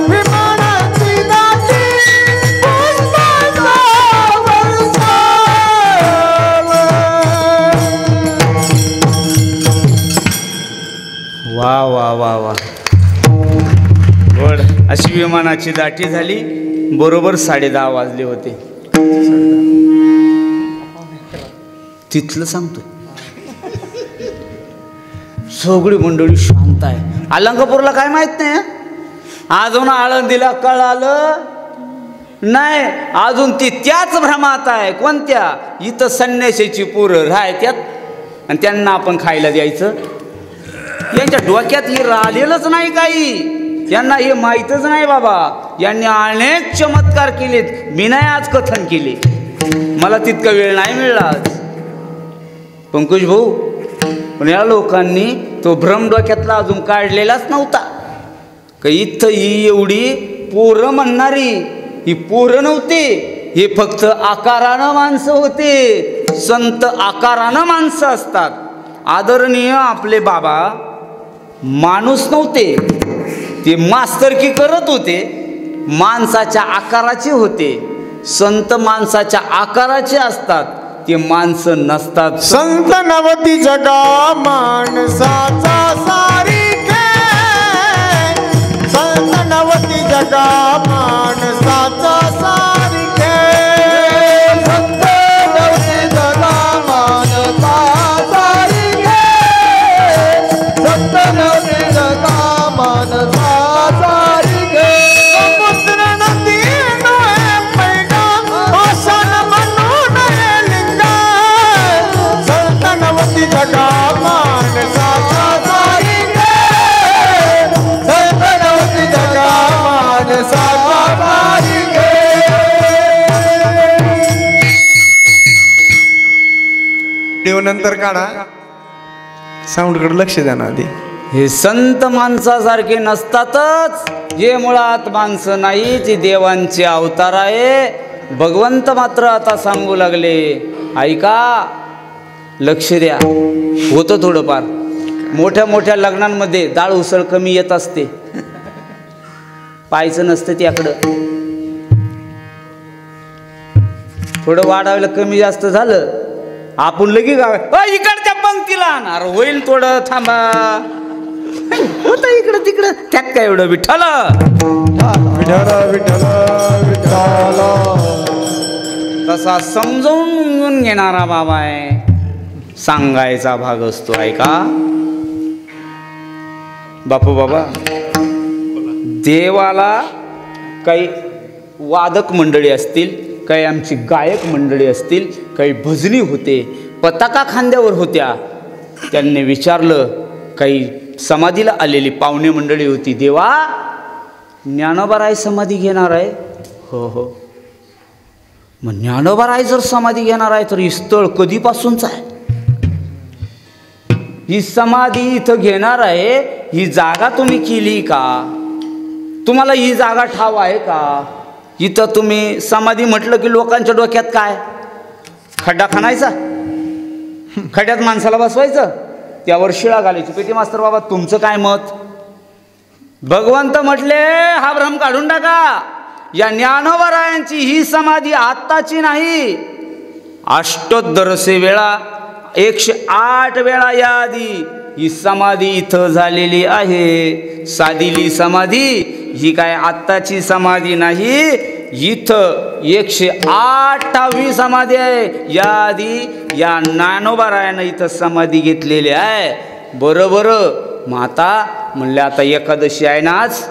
विमानांची दाटी पुष्पांचा वर्षाव. वा वा वा वा. गोड अशी विमानाची दाटी झाली. बरोबर 10:30 वाजले होते. तिथलं सांगतो, सगळी मंडळी शांत आहे. अलंकापूरला काय माहित नाही. अजून आळंदीला कळालं नाही. अजून ती त्याच भ्रमात आहे. कोणत्या? इथं संन्याशाची पोरं राहत्यात आणि त्यांना आपण खायला द्यायचं. यांच्या डोक्यात हे राहिलेलंच नाही काही. यांना हे माहीतच नाही बाबा. यांनी अनेक चमत्कार केलेत. मी नाही आज कथन केले, मला तितका वेळ नाही मिळाला आज. पंकज भाऊ, पण या लोकांनी तो भ्रम डोक्यातला अजून काढलेलाच नव्हता. का इथं ही एवढी पोरं म्हणणारी ही पोरं नव्हती. हे फक्त आकारानं माणसं होते. संत आकारानं माणसं असतात. आदरणीय आपले बाबा माणूस नव्हते, ते मास्तरकी करत होते. माणसाच्या आकाराचे होते. संत माणसाच्या आकाराचे असतात, ते माणसं नसतात. संत नवती जगा माणसाचा सारिखे, संत नवती जगा माणसाचा सारिखे, संत नवती जगा माणसा सारिखे, संत नवती जगा माणसा सारिखे. समुद्र नदी नोहे पैगा, आसन म्हणून हे लिंगा, संत नवती जगा माणसाचा सारिखे, संत व्हिडिओ नंतर काढा, साऊंडकडे लक्ष द्या ना आधी. हे संत माणसासारखे नसतातच, हे मुळात माणसं नाही, ते देवांचे अवतार आहे. भगवंत मात्र आता सांगू लागले, ऐका, लक्ष द्या. होतं थोडंफार, मोठ्या मोठ्या लग्नांमध्ये डाळ उसळ कमी येत असते, पाहायचं नसतं त्याकडं. थोडं वाढायला कमी जास्त झालं, आपण लगी इकडच्या पंक्तीला आणणार, होईल थोडं थांबा, होतं इकडं तिकडं, त्यात काय एवढं. विठ्ठल विठ्ठल विठ्ठल विठ्ठल तसा समजावून घेणारा बाबा आहे, सांगायचा भाग असतो. ऐका बापू बाबा, देवाला काही वादक मंडळी असतील, काही आमची गायक मंडळी असतील, काही भजनी होते, पताका खांद्यावर होत्या. त्यांनी विचारलं, काही समाधीला आलेली पाहुणे मंडळी होती, देवा ज्ञानोबाराय समाधी घेणार आहे? हो हो. मग ज्ञानोबाराय जर समाधी घेणार आहे तर ही स्थळ कधीपासूनच आहे? ही समाधी इथं घेणार आहे, ही जागा तुम्ही केली का? तुम्हाला ही जागा ठाव आहे का? इथं तुम्ही समाधी म्हटलं की लोकांच्या डोक्यात काय? खड्डा खणायचा, खड्ड्यात माणसाला बसवायचं, त्यावर शिळा घालायची. पेटी मास्तर बाबा तुमचं काय मत? भगवंत म्हटले, हा भ्रम काढून टाका. या ज्ञानोबारायांची ही समाधी आत्ताची नाही, अष्टोत्तरसे वेळा 108 वेळा या आधी ही समाधी इथं झालेली आहे. साधीली समाधी ही काय आत्ताची समाधी नाही, इथं 108वी समाधी आहे. या आधी या ज्ञानोबारायानं इथं समाधी घेतलेली आहे. बरोबर. माता म्हणले, आता एकादशी आहे ना आज,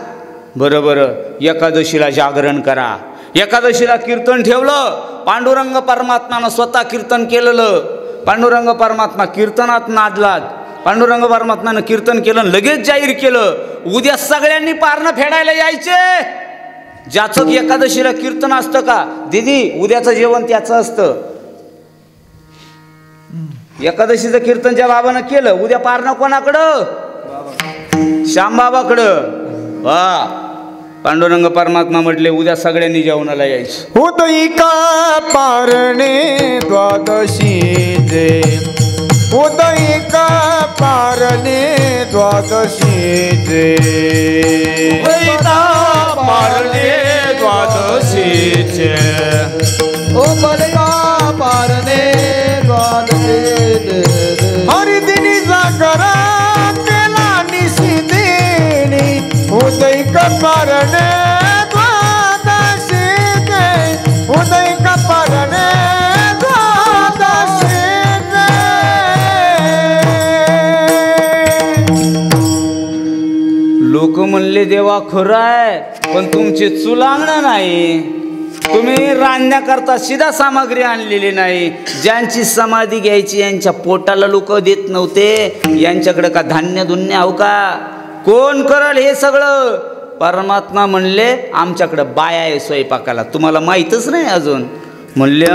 बरोबर, एकादशीला जागरण करा. एकादशीला कीर्तन ठेवलं, पांडुरंग परमात्मानं स्वतः कीर्तन केलेलं. पांडुरंग परमात्मा कीर्तनात नादलात, पांडुरंग परमात्म्यानं कीर्तन केलं, लगेच जाहीर केलं, उद्या सगळ्यांनी पारणं फेडायला यायचे. ज्याचं एकादशीला कीर्तन असतं का दीदी, उद्याचं जेवण त्याचं असतं. एकादशीचं कीर्तन ज्या बाबानं केलं, उद्या पारणं कोणाकडं? श्यामबाबाकडं. वा. पांडुरंग परमात्मा म्हटले, उद्या सगळ्यांनी जेवणाला यायचं. उदयी का पारणे द्वादशीचे, उदयी का पारणे द्वादशीचे, उदयी का पारणे द्वादशीचे, उदयी पारणे द्वादशीचे, हरिदिनी जागरा केला निशिदिनी, उदयी का पारणे द्वादशीचे, उदयी का पारणे द्वादशीचे. लोक म्हणले, देवा खरं आहे, पण तुमची चुलांगण नाही, तुम्ही रांधण्याकरता सिधा सामग्री आणलेली नाही. ज्यांची समाधी घ्यायची यांच्या पोटाला लोक देत नव्हते, यांच्याकडे का धान्य धुन्य आहो का? कोण करल हे सगळं? परमात्मा म्हणले, आमच्याकडे बाया आहे स्वयंपाकाला, तुम्हाला माहीतच नाही अजून. म्हणले,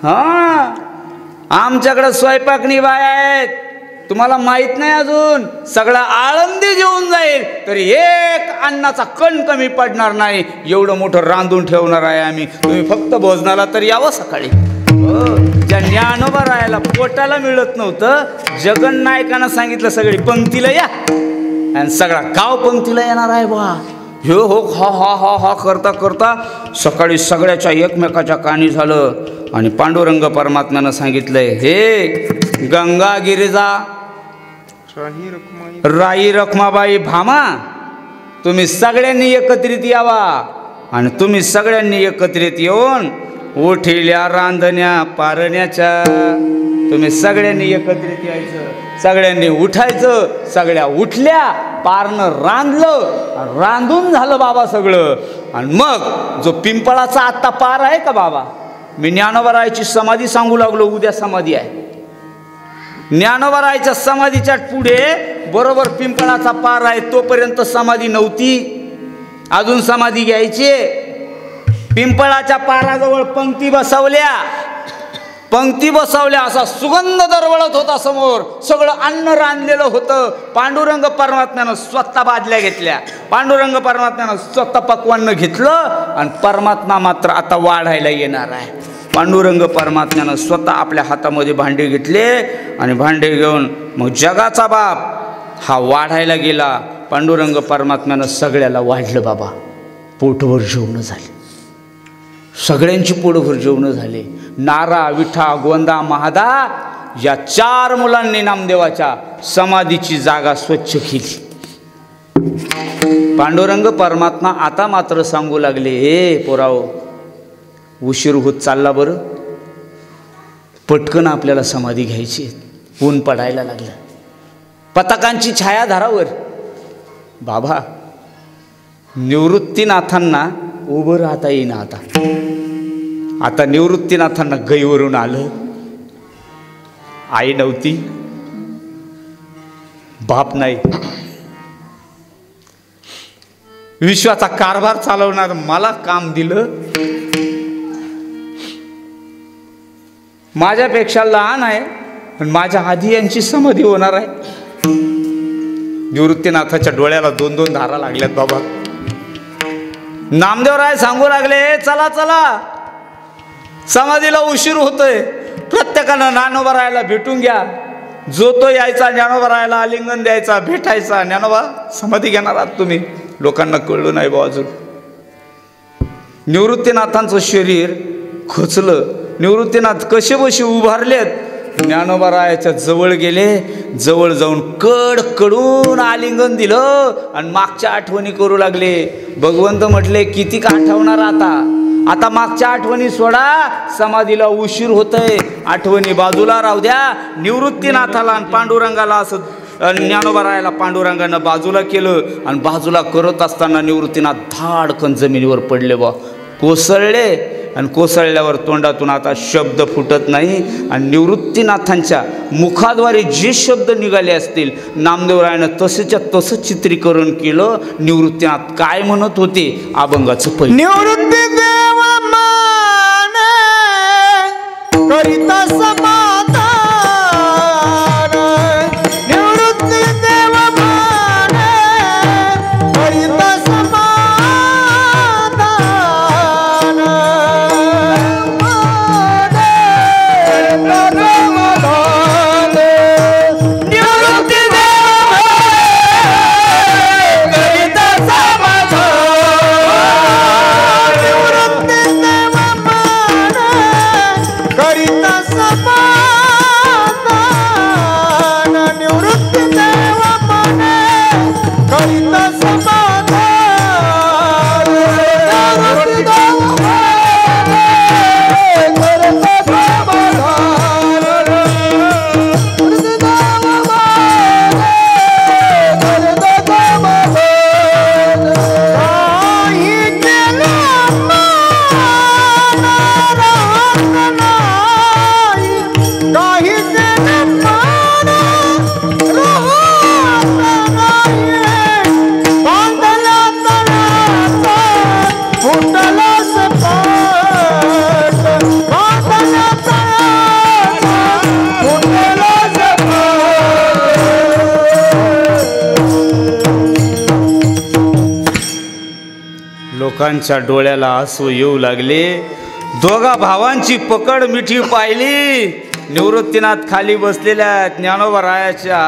हां आमच्याकडे स्वयंपाकनी बाया आहेत, तुम्हाला माहीत नाही अजून. सगळा आळंदी जेवून जाईल तरी एक अन्नाचा कण कमी पडणार नाही, एवढं मोठं रांधून ठेवणार आहे आम्ही. तुम्ही फक्त भोजनाला तर यावं सकाळी. ज्या ज्ञानोबा राहायला पोटाला मिळत नव्हतं, जगन्नायकानं सांगितलं सगळी पंक्तीला या, आणि सगळा गाव पंक्तीला येणार आहे बा. हो हो हा हा हा हा करता करता सकाळी सगळ्याच्या एकमेकाच्या कानी झालं. आणि पांडुरंग परमात्म्यानं सांगितलंय, हे गंगा गिरिजा राई रखमाबाई भामा, तुम्ही सगळ्यांनी एकत्रित यावा. आणि तुम्ही सगळ्यांनी एकत्रित येऊन उठिल्या रांधण्या पारण्याच्या, तुम्ही सगळ्यांनी एकत्रित यायचं, सगळ्यांनी उठायचं. सगळ्या उठल्या, पारणं रांधलं, रांधून झालं बाबा सगळं. आणि मग जो पिंपळाचा आत्ता पार आहे का बाबा, मी ज्ञानोबारायची समाधी सांगू लागलो, उद्या समाधी आहे. ज्ञानोबारायच्या समाधीच्या पुढे बरोबर पिंपळाचा पार आहे, तोपर्यंत समाधी नव्हती, अजून समाधी घ्यायची. पिंपळाच्या पाराजवळ पंक्ती बसवल्या, पंक्ती बसवल्या, असा सुगंध दरवळत होता समोर. सगळं अन्न रांधलेलं होतं. पांडुरंग परमात्म्यानं स्वतः बादल्या घेतल्या. पांडुरंग परमात्म्यानं स्वतः पक्वान्न घेतलं आणि परमात्मा मात्र आता वाढायला येणार आहे. पांडुरंग परमात्म्यानं स्वतः आपल्या हातामध्ये भांडे घेतले आणि भांडे घेऊन मग जगाचा बाप हा वाढायला गेला. पांडुरंग परमात्म्यानं सगळ्याला वाढलं बाबा. पोटभर जेवणं झाली, सगळ्यांची पोटभर जेवणं झाले. नारा, विठा, गोंदा, महादा या 4 मुलांनी नामदेवाच्या समाधीची जागा स्वच्छ केली. पांडुरंग परमात्मा आता मात्र सांगू लागले, हे पोराओ, उशीर होत चालला बरं, पटकन आपल्याला समाधी घ्यायची. ऊन पडायला लागलं, पताकांची छाया धारावर. बाबा, निवृत्तीनाथांना उभं राहता येईना. आता निवृत्तीनाथांना गईवरून आलं. आई नव्हती, बाप नाही, विश्वाचा कारभार चालवणार मला काम दिलं. माझ्यापेक्षा लहान आहे पण माझ्या आधी यांची समाधी होणार आहे. निवृत्तीनाथाच्या डोळ्याला 2-2 धारा लागल्यात बाबा. नामदेवराय सांगू लागले, चला चला, समाधीला उशीर होतोय, प्रत्येकानं ज्ञानोबा राहायला भेटून घ्या. जो तो यायचा, ज्ञानोबा राहायला आलिंगन द्यायचा, भेटायचा. ज्ञानोबा समाधी घेणार आहात तुम्ही. लोकांना कळलं नाही बा अजून. निवृत्तीनाथांचं शरीर खचलं. निवृत्तीनाथ कसे बसे उभारलेत. ज्ञानोबा रायाच्या जवळ गेले, जवळ जाऊन कडकडून आलिंगन दिलं आणि मागच्या आठवणी करू लागले. भगवंत म्हटले, किती का आठवणार आता मागच्या आठवणी सोडा, समाधीला उशीर होतय, आठवणी बाजूला राहू द्या. निवृत्तीनाथाला आणि पांडुरंगाला असं ज्ञानोबा रायाला पांडुरंगानं बाजूला केलं आणि बाजूला करत असताना निवृत्तीनाथ धाडकन जमिनीवर पडले बा, कोसळले. आणि कोसळल्यावर तोंडातून आता शब्द फुटत नाही. आणि निवृत्तीनाथांच्या मुखाद्वारे जे शब्द निघाले असतील, नामदेवरायानं तसंच्या तसं चित्रीकरण केलं. निवृत्तीनाथ काय म्हणत होते, अभंगाचं पहिलं. निवृत्ती देव मान करिता समाधान. निवृत्ती देव मान करिता समाधान. लोकांच्या डोळ्याला आसू येऊ लागले. दोघा भावांची पकड मिठी पाहिली. निवृत्तीनाथ खाली बसलेल्या ज्ञानोबा रायाच्या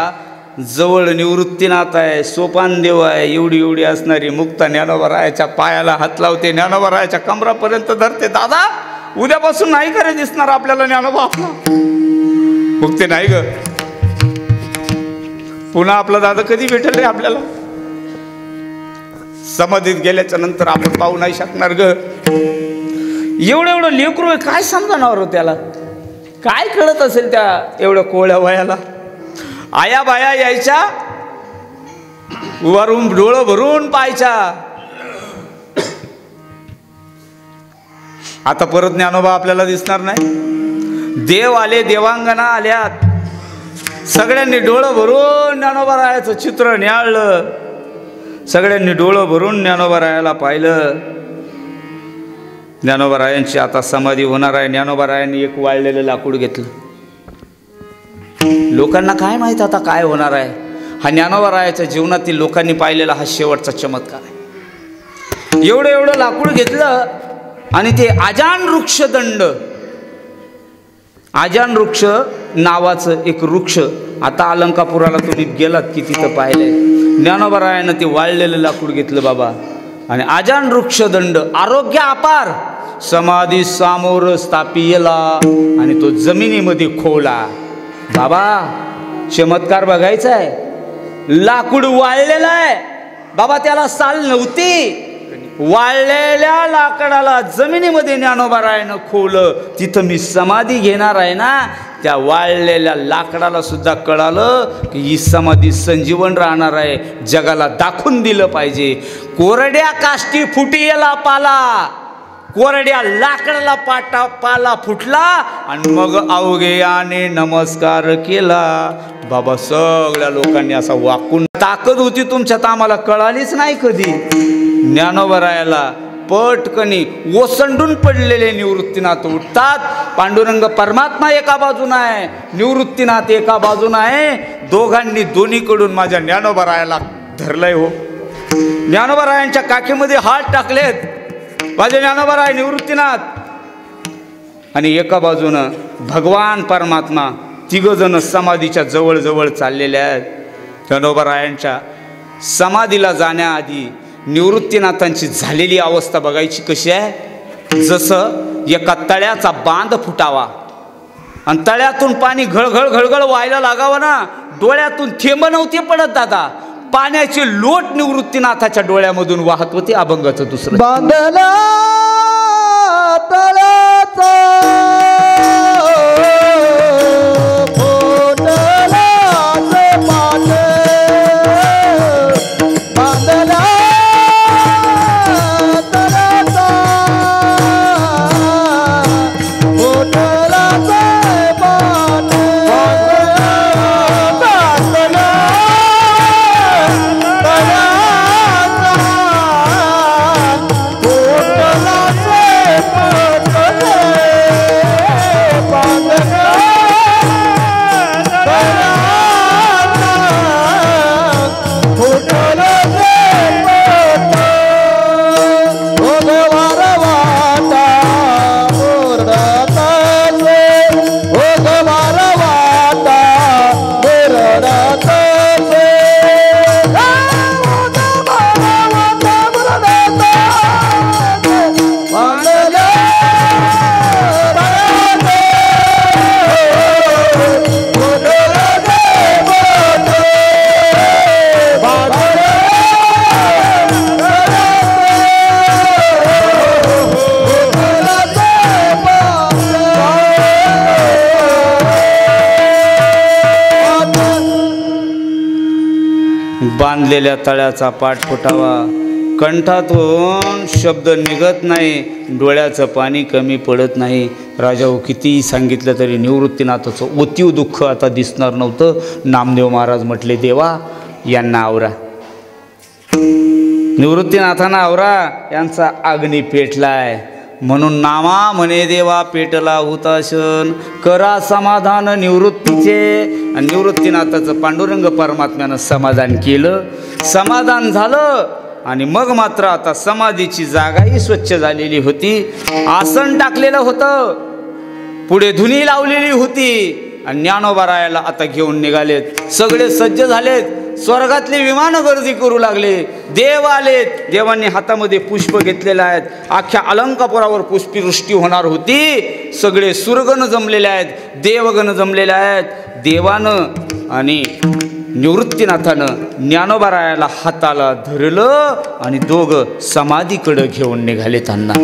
जवळ निवृत्तीनाथ आहे, सोपानदेव आहे. एवढी एवढी असणारी मुक्ता ज्ञानोबा रायाच्या पायाला हात लावते, ज्ञानोबा रायाच्या कमरापर्यंत धरते. दादा, उद्यापासून नाही खरे दिसणार आपल्याला ज्ञानोबा आपला. मुक्ते नाही ग, पुन्हा आपला दादा कधी भेटेल रे आपल्याला. समाधीत गेल्याच्या नंतर आपण पाहू नाही शकणार ग. एवढं एवढं लेकरू आहे, काय समजणार हो त्याला, काय कळत असेल त्या एवढ्या कोवळ्या वयाला. आया बाया यायच्या, उभारून डोळं भरून पाहायच्या. आता परत ज्ञानोबा आपल्याला दिसणार नाही. देव आले, देवांगना आल्यात. सगळ्यांनी डोळं भरून ज्ञानोबा रायाचं चित्र न्याळलं. सगळ्यांनी डोळं भरून ज्ञानोबा रायाला पाहिलं. ज्ञानोबारायांची आता समाधी होणार आहे. ज्ञानोबारायांनी एक वाळलेलं लाकूड घेतलं. लोकांना काय माहीत आता काय होणार आहे. हा ज्ञानोबारायाच्या जीवनातील लोकांनी पाहिलेला हा शेवटचा चमत्कार आहे. एवढं लाकूड घेतलं आणि ते आजान वृक्षदंड, आजान वृक्ष नावाचं एक वृक्ष, आता अलंकापुराला तुम्ही गेलात की तिथं पाहिलंय. ज्ञानोबारायानं ते वाळलेलं लाकूड घेतलं बाबा आणि आजान वृक्षदंड आरोग्य अपार समाधी सामोर स्थापिला आणि तो जमिनीमध्ये खोवला. बाबा चमत्कार बघायचा आहे. लाकूड वाळलेलं आहे बाबा, त्याला साल नव्हती. वाळलेल्या लाकडाला जमिनीमध्ये ज्ञानोबारायानं खोवलं. तिथं मी समाधी घेणार आहे ना, त्या वाळलेल्या लाकडाला सुद्धा कळालं की ही समाधी संजीवन राहणार आहे. जगाला दाखवून दिलं पाहिजे. कोरड्या काष्टी फुटी याला पाला, कोरड्या लाकडाला पाला फुटला आणि मग अवघेयाने नमस्कार केला. बाबा सगळ्या लोकांनी असा वाकून, ताकद होती तुमच्यात आम्हाला कळालीच नाही कधी. ज्ञानोबारायाला पटकनी ओसंडून पडलेले निवृत्तीनाथ उठतात. पांडुरंग परमात्मा एका बाजून आहे, निवृत्तीनाथ एका बाजून आहे. दोघांनी दोन्हीकडून माझ्या ज्ञानोबारायाला धरलंय. हो, ज्ञानोबारायांच्या काखेमध्ये हात टाकलेत माझे ज्ञानोबाराय निवृत्तीनाथ, आणि एका बाजूनं भगवान परमात्मा. तिघजण समाधीच्या जवळ चाललेले आहेत. ज्ञानोबारायांच्या समाधीला जाण्याआधी निवृत्तीनाथांची झालेली अवस्था बघायची कशी आहे. जसं एका तळ्याचा बांध फुटावा आणि तळ्यातून पाणी घळघळ व्हायला लागावं ना, डोळ्यातून थेंब नव्हते पडत दादा, पाण्याचे लोट निवृत्तीनाथाच्या डोळ्यामधून वाहत होते. अभंगाचं दुसरं बांधला तळ्याचा बांधलेल्या तळ्याचा पाठ फुटावा, कंठातून शब्द निघत नाही, डोळ्याचं पाणी कमी पडत नाही. राजाओ कितीही सांगितलं तरी निवृत्तीनाथाचं ओतीव दुःख आता दिसणार नव्हतं. नामदेव महाराज म्हटले, देवा यांना आवरा. निवृत्तीनाथांना आवरा, यांचा अग्नी पेटलाय. म्हणून नामा म्हणे देवा पेटला हुताशन, करा समाधान निवृत्तीचे. आणि निवृत्तीनाथाचं पांडुरंग परमात्म्यानं समाधान केलं. समाधान झालं आणि मग मात्र आता समाधीची जागाही स्वच्छ झालेली होती. आसन टाकलेलं होतं, पुढे धुनी लावलेली होती आणि ज्ञानोबारायाला आता घेऊन निघालेत. सगळे सज्ज झालेत. स्वर्गातले विमान गर्दी करू लागले. देव आलेत. देवांनी हातामध्ये पुष्प घेतलेले आहेत. अख्ख्या अलंकापुरावर पुष्पवृष्टी होणार होती. सगळे सुरगण जमलेले आहेत, देवगण जमलेले आहेत. देवानं आणि निवृत्तीनाथानं ज्ञानोबारायाला हाताला धरलं आणि दोघं समाधीकडे घेऊन निघाले. त्यांना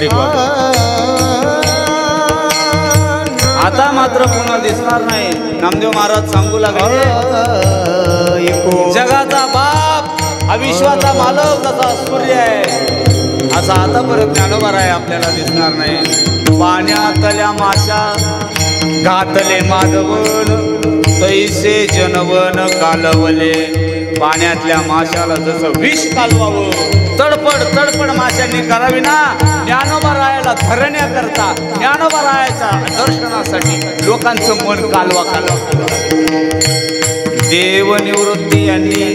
बारीक आता मात्र पुन्हा दिसणार नाही. नामदेव महाराज सांगू लागले जगाचा बाप अविश्वाचा मालक जसा सूर्य आहे असा आता परत ज्ञानोबा आहे आपल्याला दिसणार नाही. पाण्यातल्या माशा घातले माधवन तैसे जनवन कालवले. पाण्यातल्या माशाला जसं विष कालवावं तडपड तडपड माशांनी करावी ना ज्ञानोबा रायाला धरण्याकरता ज्ञानोबा रायाच्या दर्शनासाठी लोकांचं मन कालवा कालवा. देवनिवृत्ती यांनी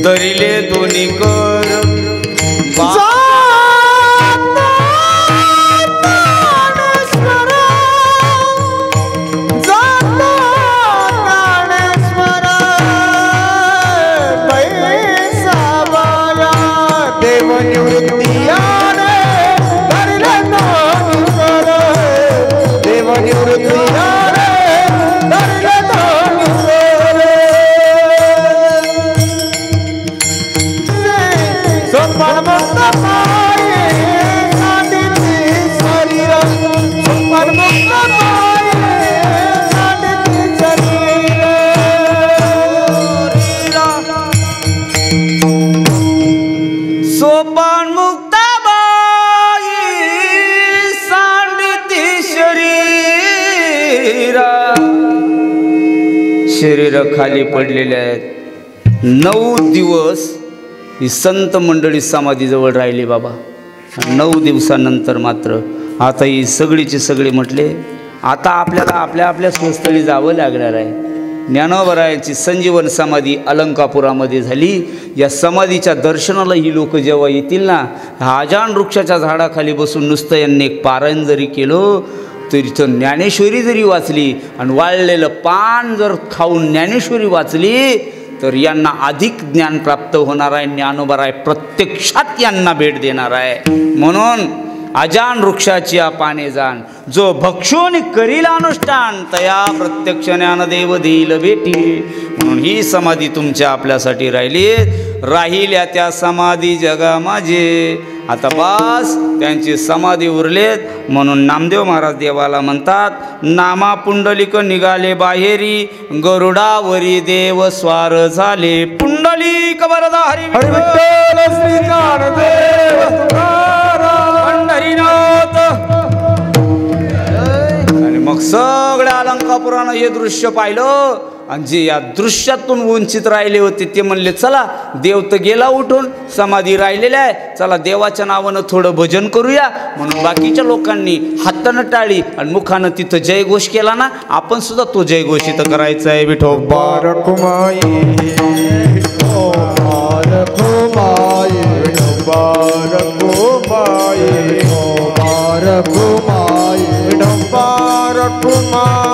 दरिले दोन्ही कर शरीर खाली पडलेले आहेत. 9 दिवस ही संत मंडळी समाधीजवळ राहिली बाबा. 9 दिवसानंतर मात्र आता ही सगळीची सगळी म्हटले आता आपल्याला आपल्या आपल्या स्वस्थळी जावं लागणार आहे. ज्ञानोबरायांची संजीवन समाधी अलंकापुरामध्ये झाली. या समाधीच्या दर्शनाला ही लोक जेव्हा येतील ना आजान वृक्षाच्या झाडाखाली बसून नुसतं यांनी एक पारायण जरी केलं तरी तर ज्ञानेश्वरी जरी वाचली आणि वाळलेलं पान जर खाऊन ज्ञानेश्वरी वाचली तर यांना अधिक ज्ञान प्राप्त होणार आहे. ज्ञानोबराय प्रत्यक्षात यांना भेट देणार आहे. म्हणून अजान वृक्षाची पाने जाण जो भक्षून करील अनुष्ठान तया प्रत्यक्ष ज्ञानदेव देईल भेटी. म्हणून ही समाधी तुमच्या आपल्यासाठी राहिल्या त्या समाधी जगा माझे. आता बस त्यांची समाधी उरलेत म्हणून नामदेव महाराज देवाला म्हणतात नामा पुंडलिक निघाले बाहेरी गरुडावरी देव स्वार झाले. पुंडलिक वरदा हरी विठ्ठल श्री ज्ञानदेव पंढरीनाथ. आणि मग सगळ्या अलंकापुरानं हे दृश्य पाहिलं आणि जे या दृश्यातून वंचित राहिले होते ते म्हणले चला देव तर गेला उठून समाधी राहिलेल्या आहे चला देवाच्या नावानं थोडं भजन करूया. म्हणून बाकीच्या लोकांनी हातानं टाळी आणि मुखानं तिथं जयघोष केला ना आपण सुद्धा तो जयघोष इथं करायचा आहे. विठोबा रखुमाई रखुमाई